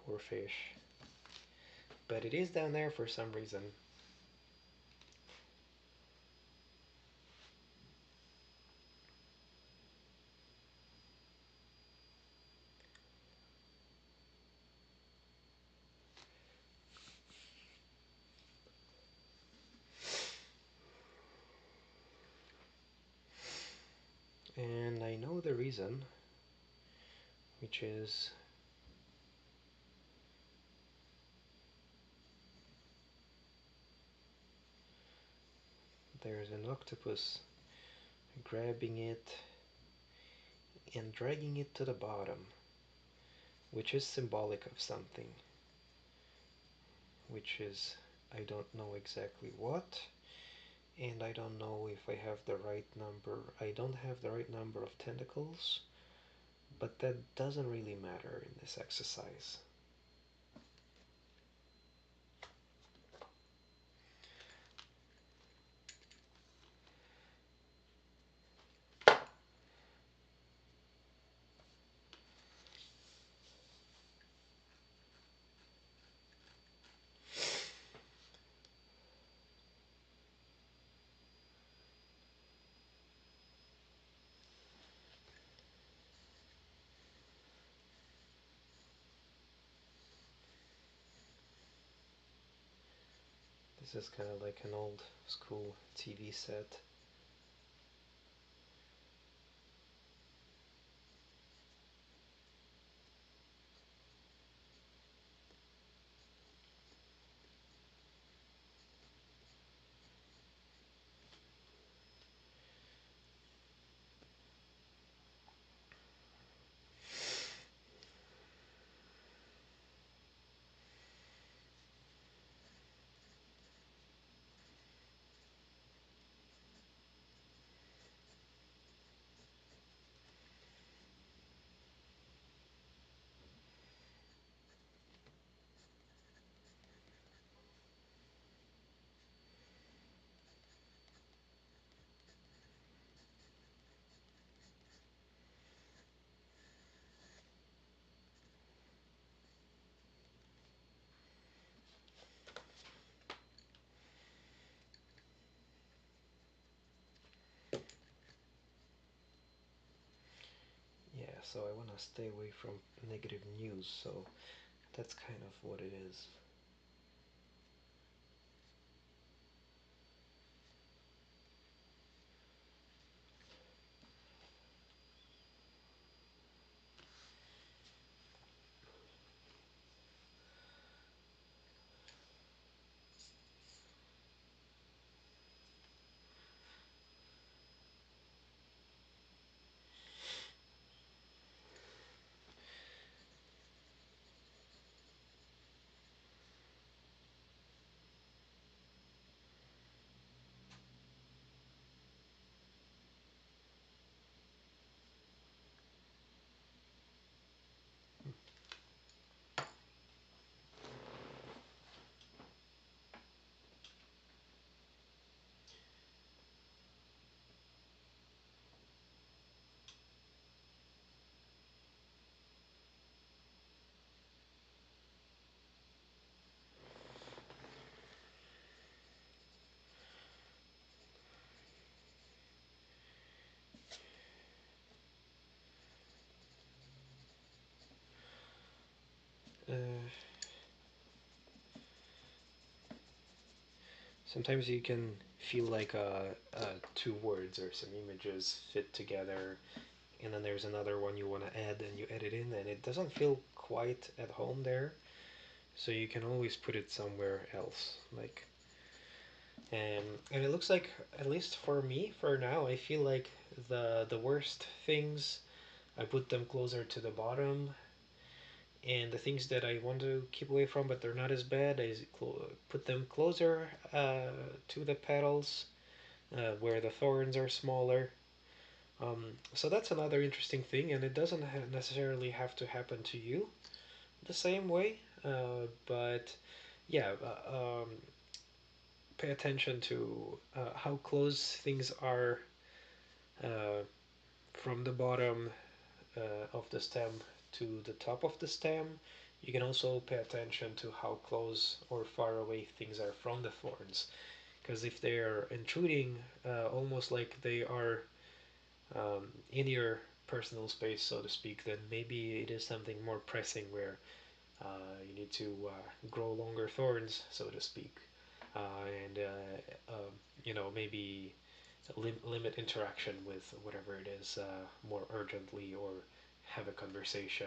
Poor fish. But it is down there for some reason. And I know the reason, which is there's an octopus grabbing it and dragging it to the bottom, which is symbolic of something, which is I don't know exactly what, and I don't know if I have the right number. I don't have the right number of tentacles, but that doesn't really matter in this exercise. This is kind of like an old school TV set. Yeah, so I want to stay away from negative news, so that's kind of what it is. Uh, Sometimes you can feel like two words or some images fit together, and then there's another one you want to add, and you add it in, and it doesn't feel quite at home there. So you can always put it somewhere else, like. And it looks like, at least for me, for now, I feel like the worst things I put them closer to the bottom, and the things that I want to keep away from, but they're not as bad, I put them closer to the petals, where the thorns are smaller. So that's another interesting thing, and it doesn't necessarily have to happen to you the same way, but yeah, pay attention to how close things are uh, from the bottom of the stem to the top of the stem. You can also pay attention to how close or far away things are from the thorns, because if they are intruding, almost like they are in your personal space, so to speak, then maybe it is something more pressing where you need to grow longer thorns, so to speak, and maybe limit interaction with whatever it is more urgently, or have a conversation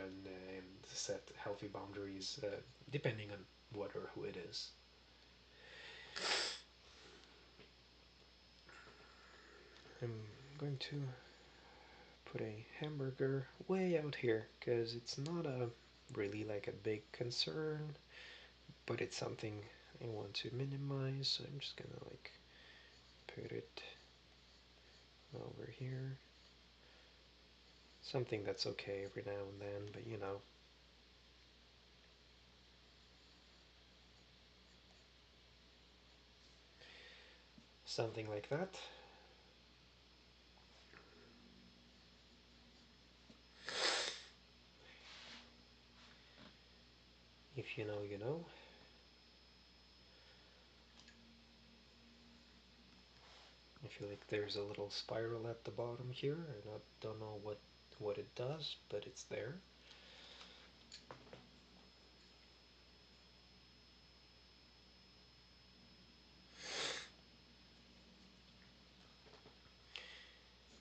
and set healthy boundaries, depending on what or who it is. I'm going to put a hamburger way out here because it's not a really like a big concern, but it's something I want to minimize. So I'm just gonna like put it over here. Something that's okay every now and then, but something like that. If you know, you know. I feel like there's a little spiral at the bottom here, and I don't know what it does, but it's there.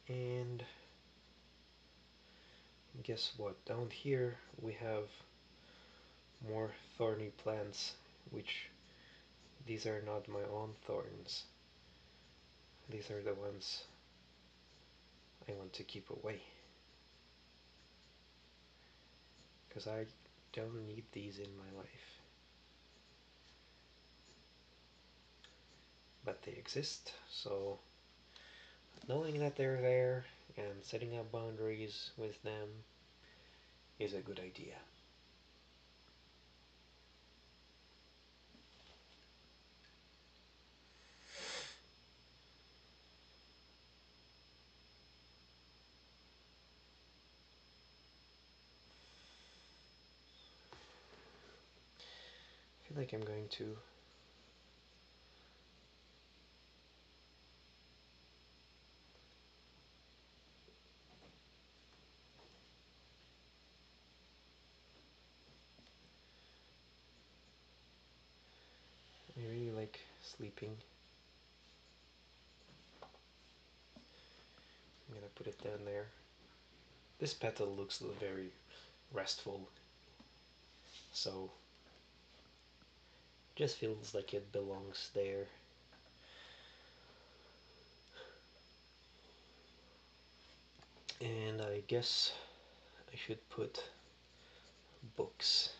And guess what? Down here we have more thorny plants, which these are not my own thorns. These are the ones I want to keep away, because I don't need these in my life. But they exist, so knowing that they're there and setting up boundaries with them is a good idea. I feel like I'm going to sleeping. I'm gonna put it down there. This petal looks very restful, so just feels like it belongs there. And I guess I should put books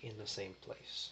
in the same place.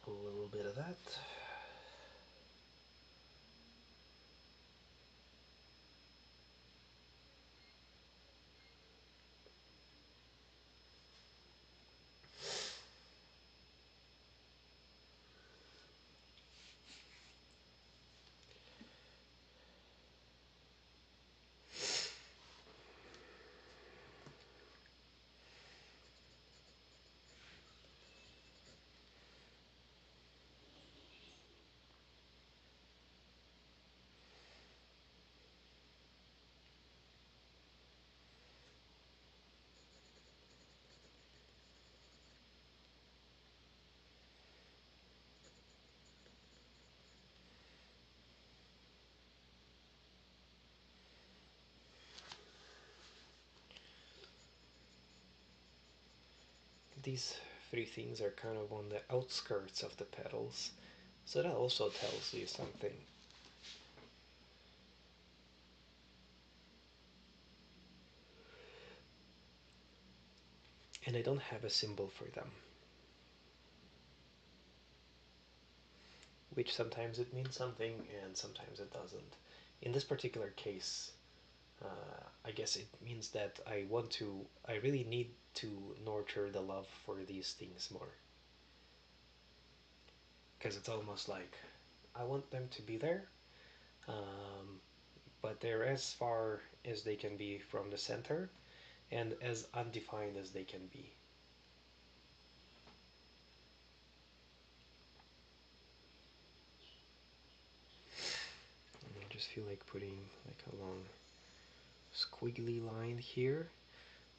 A little bit of that. These three things are kind of on the outskirts of the petals, so that also tells you something. And I don't have a symbol for them, which sometimes it means something and sometimes it doesn't. In this particular case, I guess it means that I really need to nurture the love for these things more. Because it's almost like I want them to be there, um, but they're as far as they can be from the center and as undefined as they can be. And I just feel like putting like a long squiggly line here.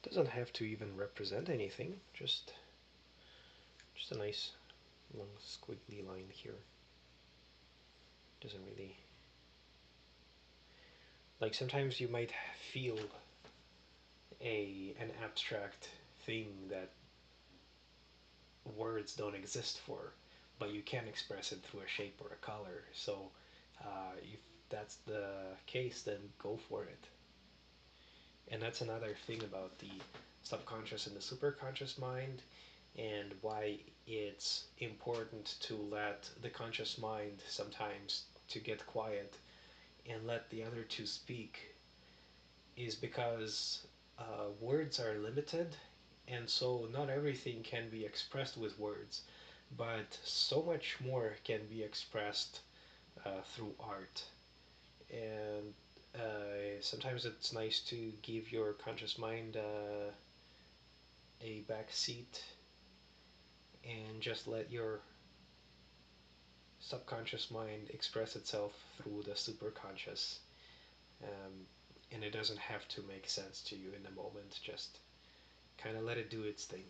Doesn't have to even represent anything, just a nice long squiggly line here. Doesn't really, like sometimes you might feel an abstract thing that words don't exist for, but you can express it through a shape or a color. So if that's the case, then go for it. And that's another thing about the subconscious and the superconscious mind, and why it's important to let the conscious mind sometimes to get quiet and let the other two speak, is because words are limited, and so not everything can be expressed with words, but so much more can be expressed through art. And sometimes it's nice to give your conscious mind a back seat and just let your subconscious mind express itself through the superconscious. Um, and it doesn't have to make sense to you in the moment. Just kind of let it do its thing.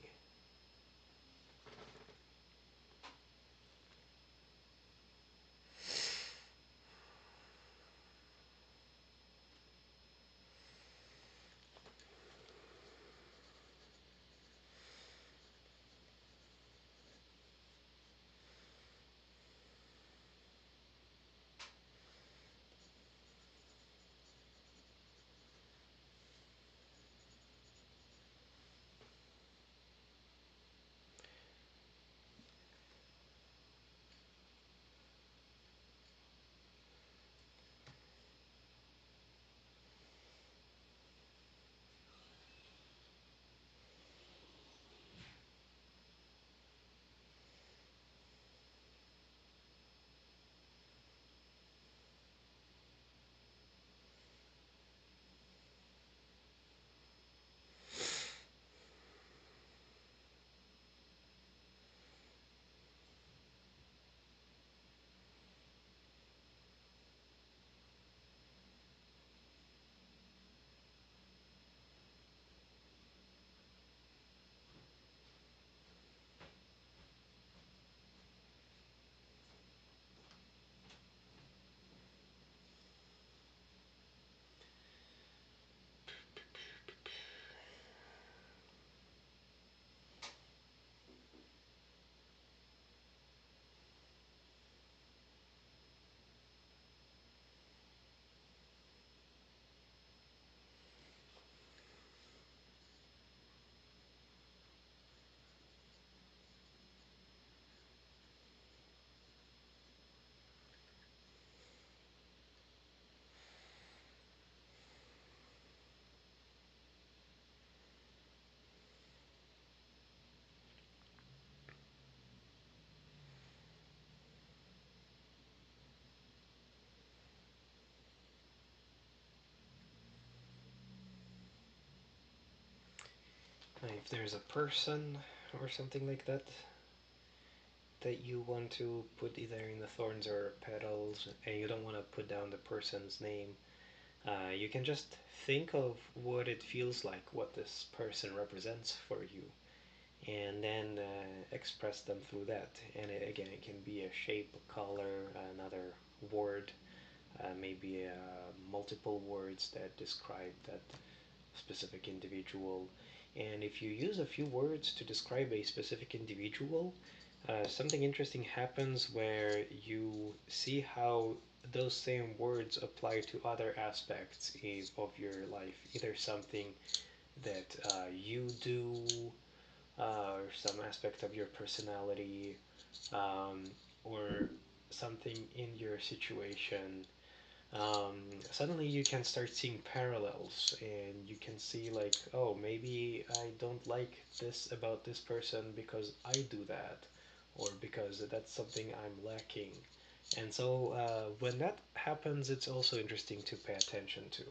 If there's a person or something like that that you want to put either in the thorns or petals, and you don't want to put down the person's name, you can just think of what it feels like, what this person represents for you, and then express them through that. And again, it can be a shape, a color, another word, maybe multiple words that describe that specific individual. And if you use a few words to describe a specific individual, something interesting happens where you see how those same words apply to other aspects of your life, either something that you do, or some aspect of your personality, um, or something in your situation. Suddenly you can start seeing parallels, and you can see like, oh, maybe I don't like this about this person because I do that, or because that's something I'm lacking. And so when that happens, it's also interesting to pay attention to.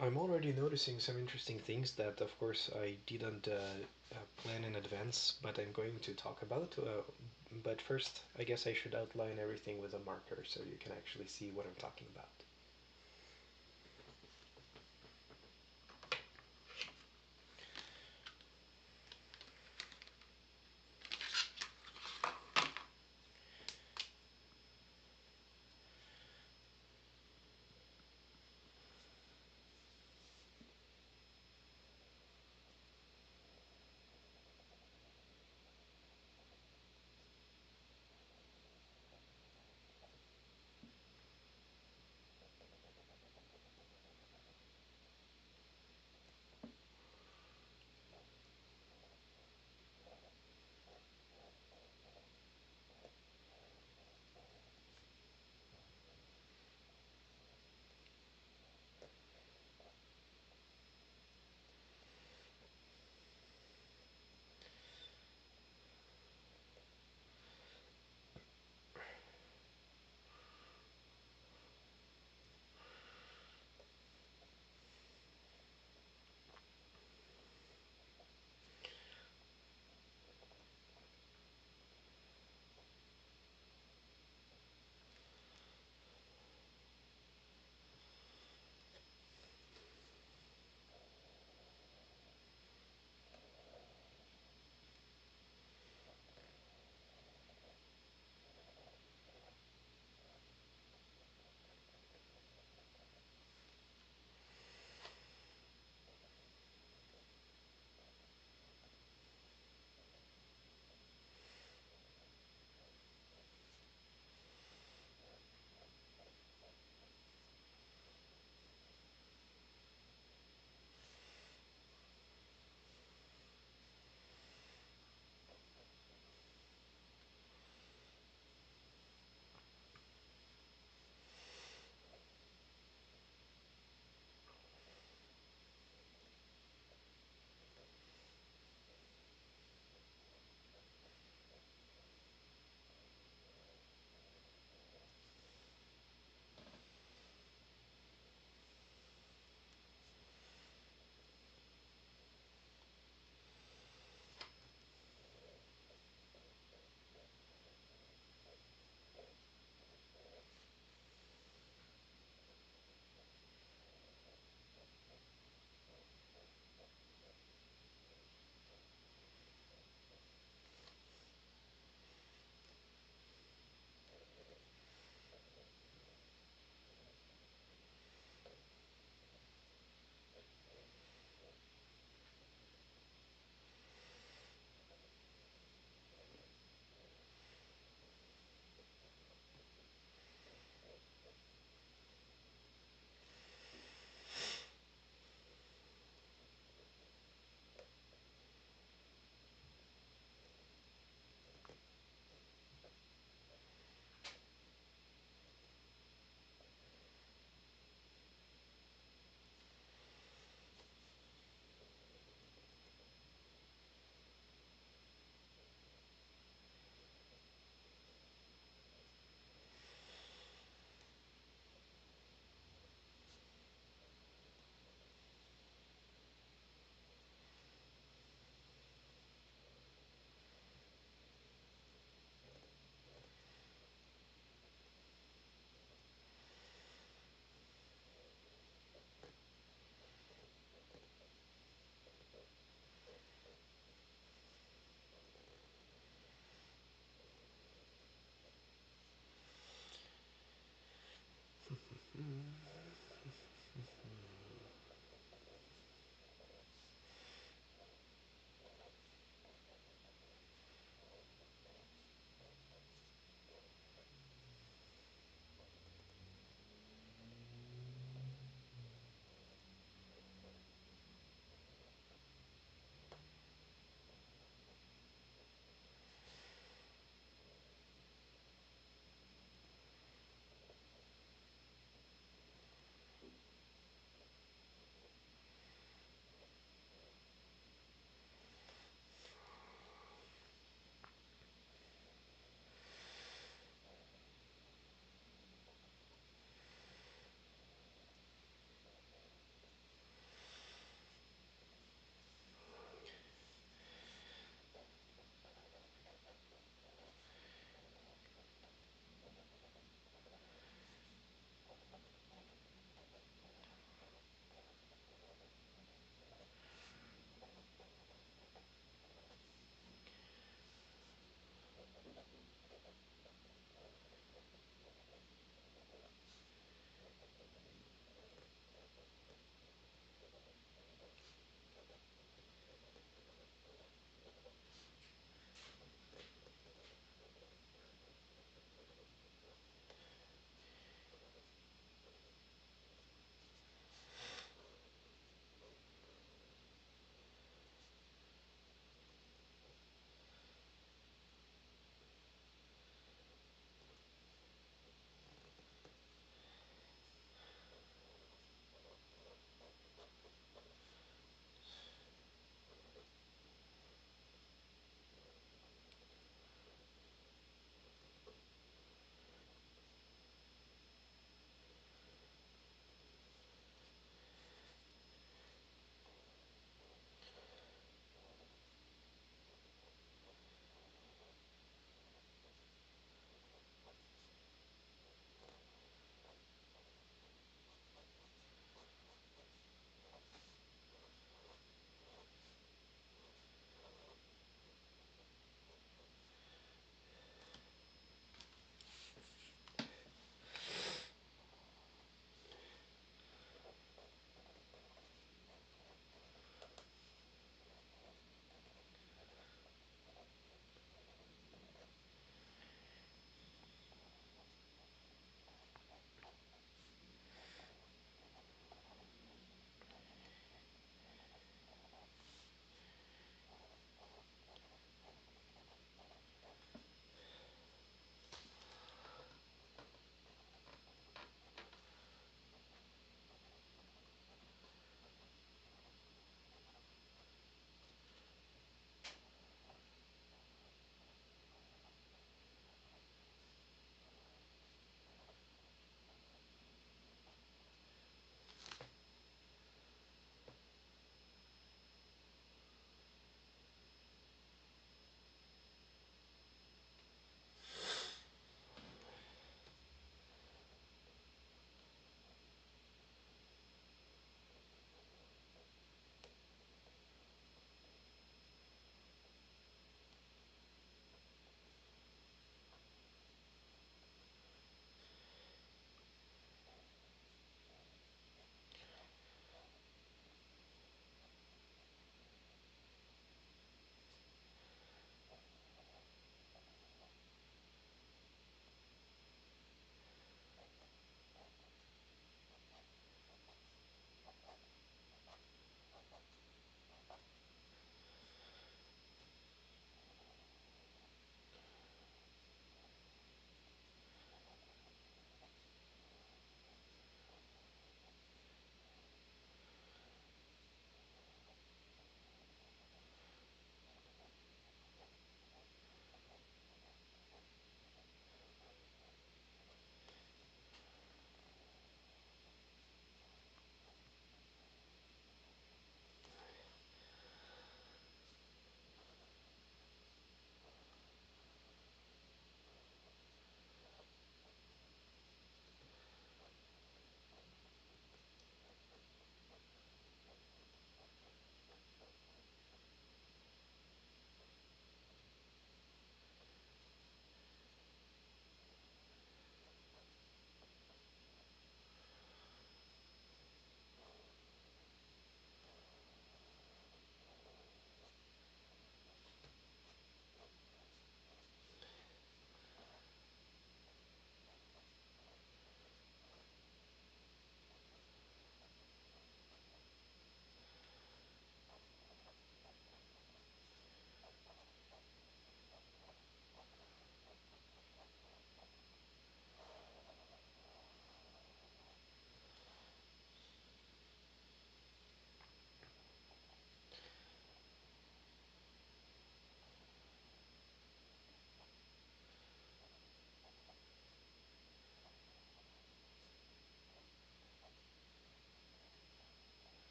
I'm already noticing some interesting things that, of course, I didn't plan in advance, but I'm going to talk about. But first, I guess I should outline everything with a marker so you can actually see what I'm talking about.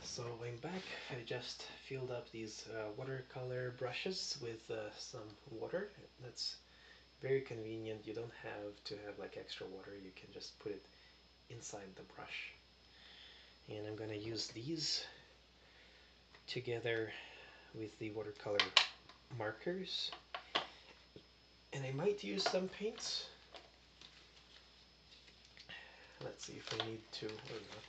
So I'm back. I just filled up these watercolor brushes with some water. That's very convenient. You don't have to have like extra water. You can just put it inside the brush. And I'm gonna use these together with the watercolor markers. And I might use some paints. Let's see if I need to or not.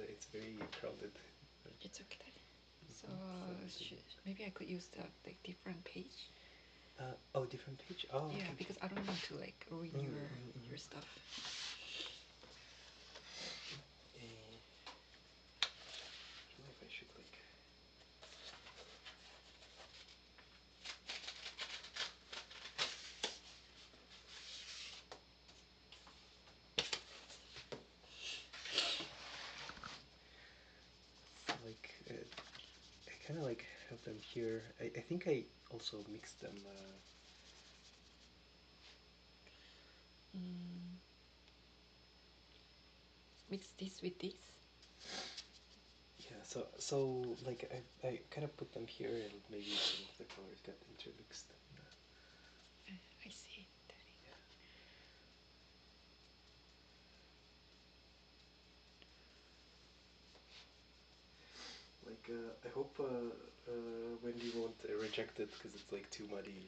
it's very crowded. It's okay. So maybe I could use the like different page. Oh, different page. Oh, yeah, okay. Because I don't want to like ruin your stuff. I don't know if I should like. Like I kind of like have them here. I think I also mixed them. Mix this with this. Yeah, so like I kind of put them here, and maybe some of the colors got intermixed. I see. Yeah. Like I hope Wendy won't reject it because it's like too muddy.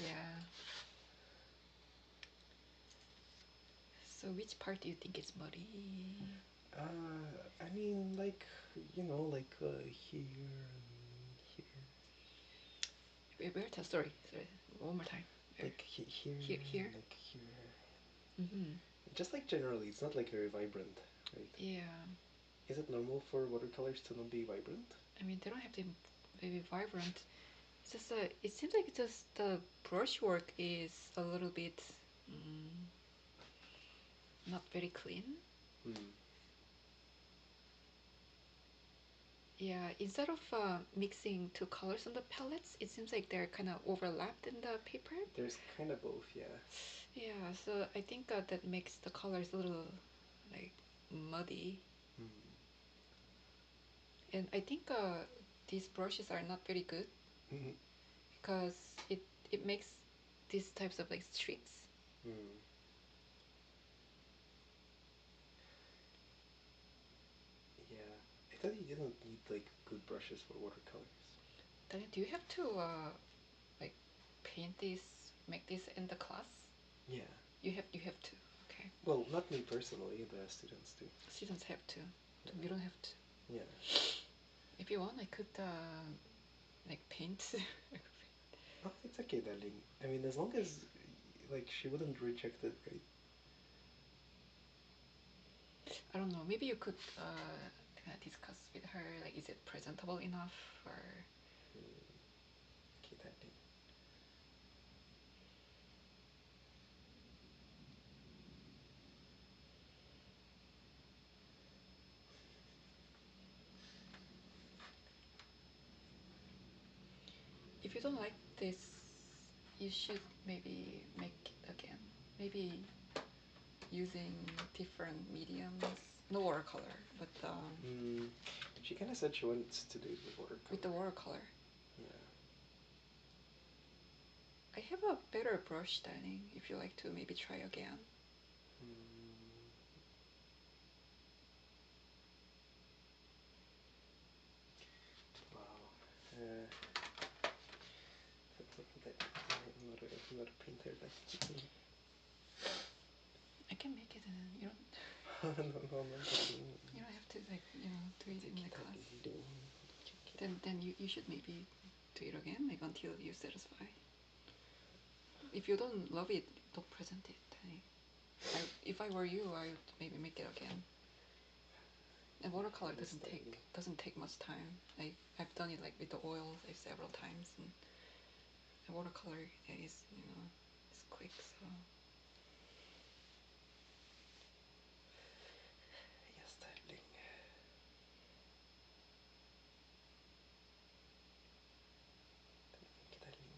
Yeah. So which part do you think is muddy? I mean, like like here and here. Berta, sorry, one more time. Like here, Here. like here. Mm-hmm. Just like generally, it's not like very vibrant, right? Yeah. Is it normal for watercolors to not be vibrant? I mean, they don't have to be vibrant. It's just it seems like just the brushwork is a little bit not very clean. Hmm. Yeah, instead of mixing two colors on the palettes, it seems like they're kind of overlapped in the paper. There's kind of both, yeah. Yeah, so I think that makes the colors a little like muddy. Hmm. And I think these brushes are not very good Mm-hmm. because it makes these types of like streaks. Hmm. Yeah, I thought you didn't need like good brushes for watercolors. Then do you have to like paint this, make this in the class? Yeah. You have to. Okay. Well, not me personally, the students do. Students have to. Yeah. You don't have to. Yeah. If you want, I could like paint. Oh, it's okay, darling. I mean, as long as like she wouldn't reject it, right? I don't know. Maybe you could discuss with her. Like, is it presentable enough, or Okay, darling. if you don't like this, you should maybe make it again. Maybe using different mediums. No watercolor, but She kind of said she wants to do it with watercolor. with the watercolor. Yeah. I have a better brush styling if you like to maybe try again. Mm, wow. I'm not a painter. I can make it, and you don't. No, no, You don't have to like do it in the class. Okay. Then you should maybe do it again, like until you're satisfied. If you don't love it, don't present it. If I were you, I would maybe make it again. And watercolor doesn't take much time. I've done it like with the oils like several times, and watercolor is it's quick. So Yes, darling. Okay, darling.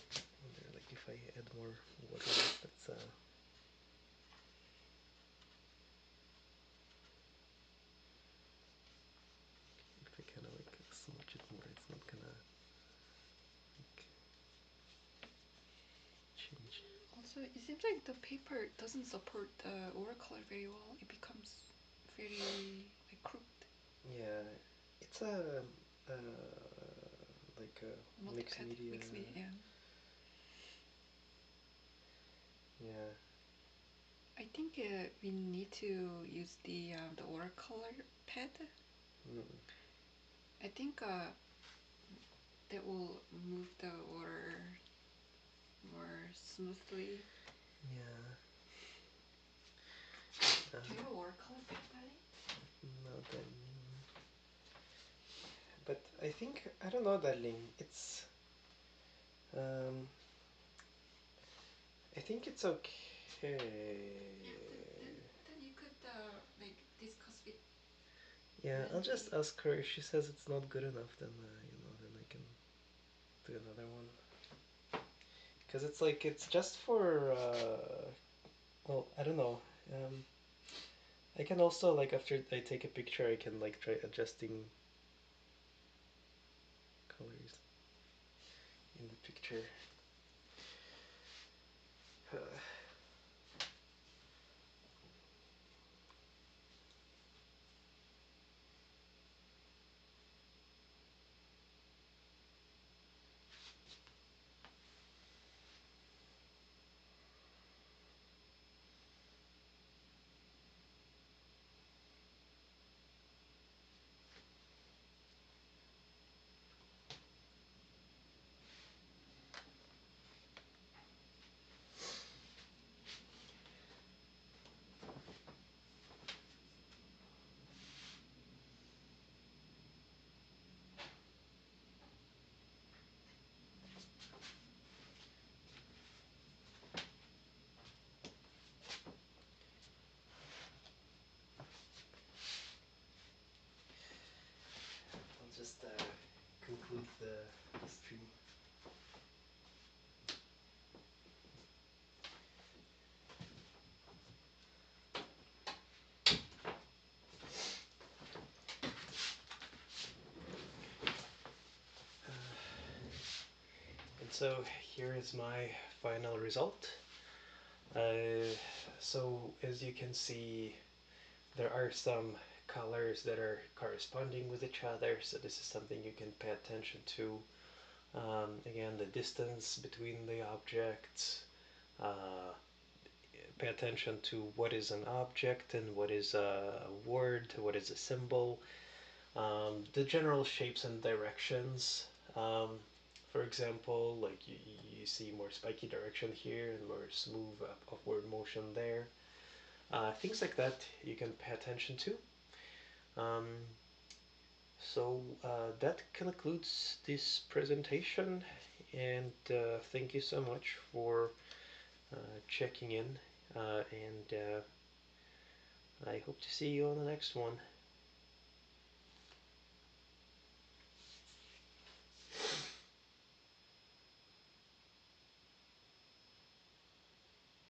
I wonder, like, if I add more water, that's if I kind of like smudge it more, it's not gonna like change. also it seems like the paper doesn't support the watercolor very well. It becomes very like crooked. Yeah, it's a like a mixed media. Mixed media. Yeah. Yeah. I think we need to use the watercolor pad. Mm. I think that will move the water more smoothly. Yeah. Do you have a watercolor pad, buddy? Not that. But I think I don't know, darling. It's um. I think it's okay. Yeah, then you could like discuss with Yeah, I'll just Mandy. ask her. If she says it's not good enough, then then I can do another one. Because it's like it's just for. Well, I don't know. Um, I can also like after I take a picture, I can like try adjusting colors in the picture. I'll just conclude the stream. And so here is my final result. Uh, so as you can see, there are some colors that are corresponding with each other. So this is something you can pay attention to. Again, the distance between the objects. Uh, Pay attention to what is an object and what is a word, what is a symbol. The general shapes and directions. Um, for example, like you see more spiky direction here and more smooth upward motion there. Things like that you can pay attention to. Um, that concludes this presentation, and thank you so much for checking in, and I hope to see you on the next one.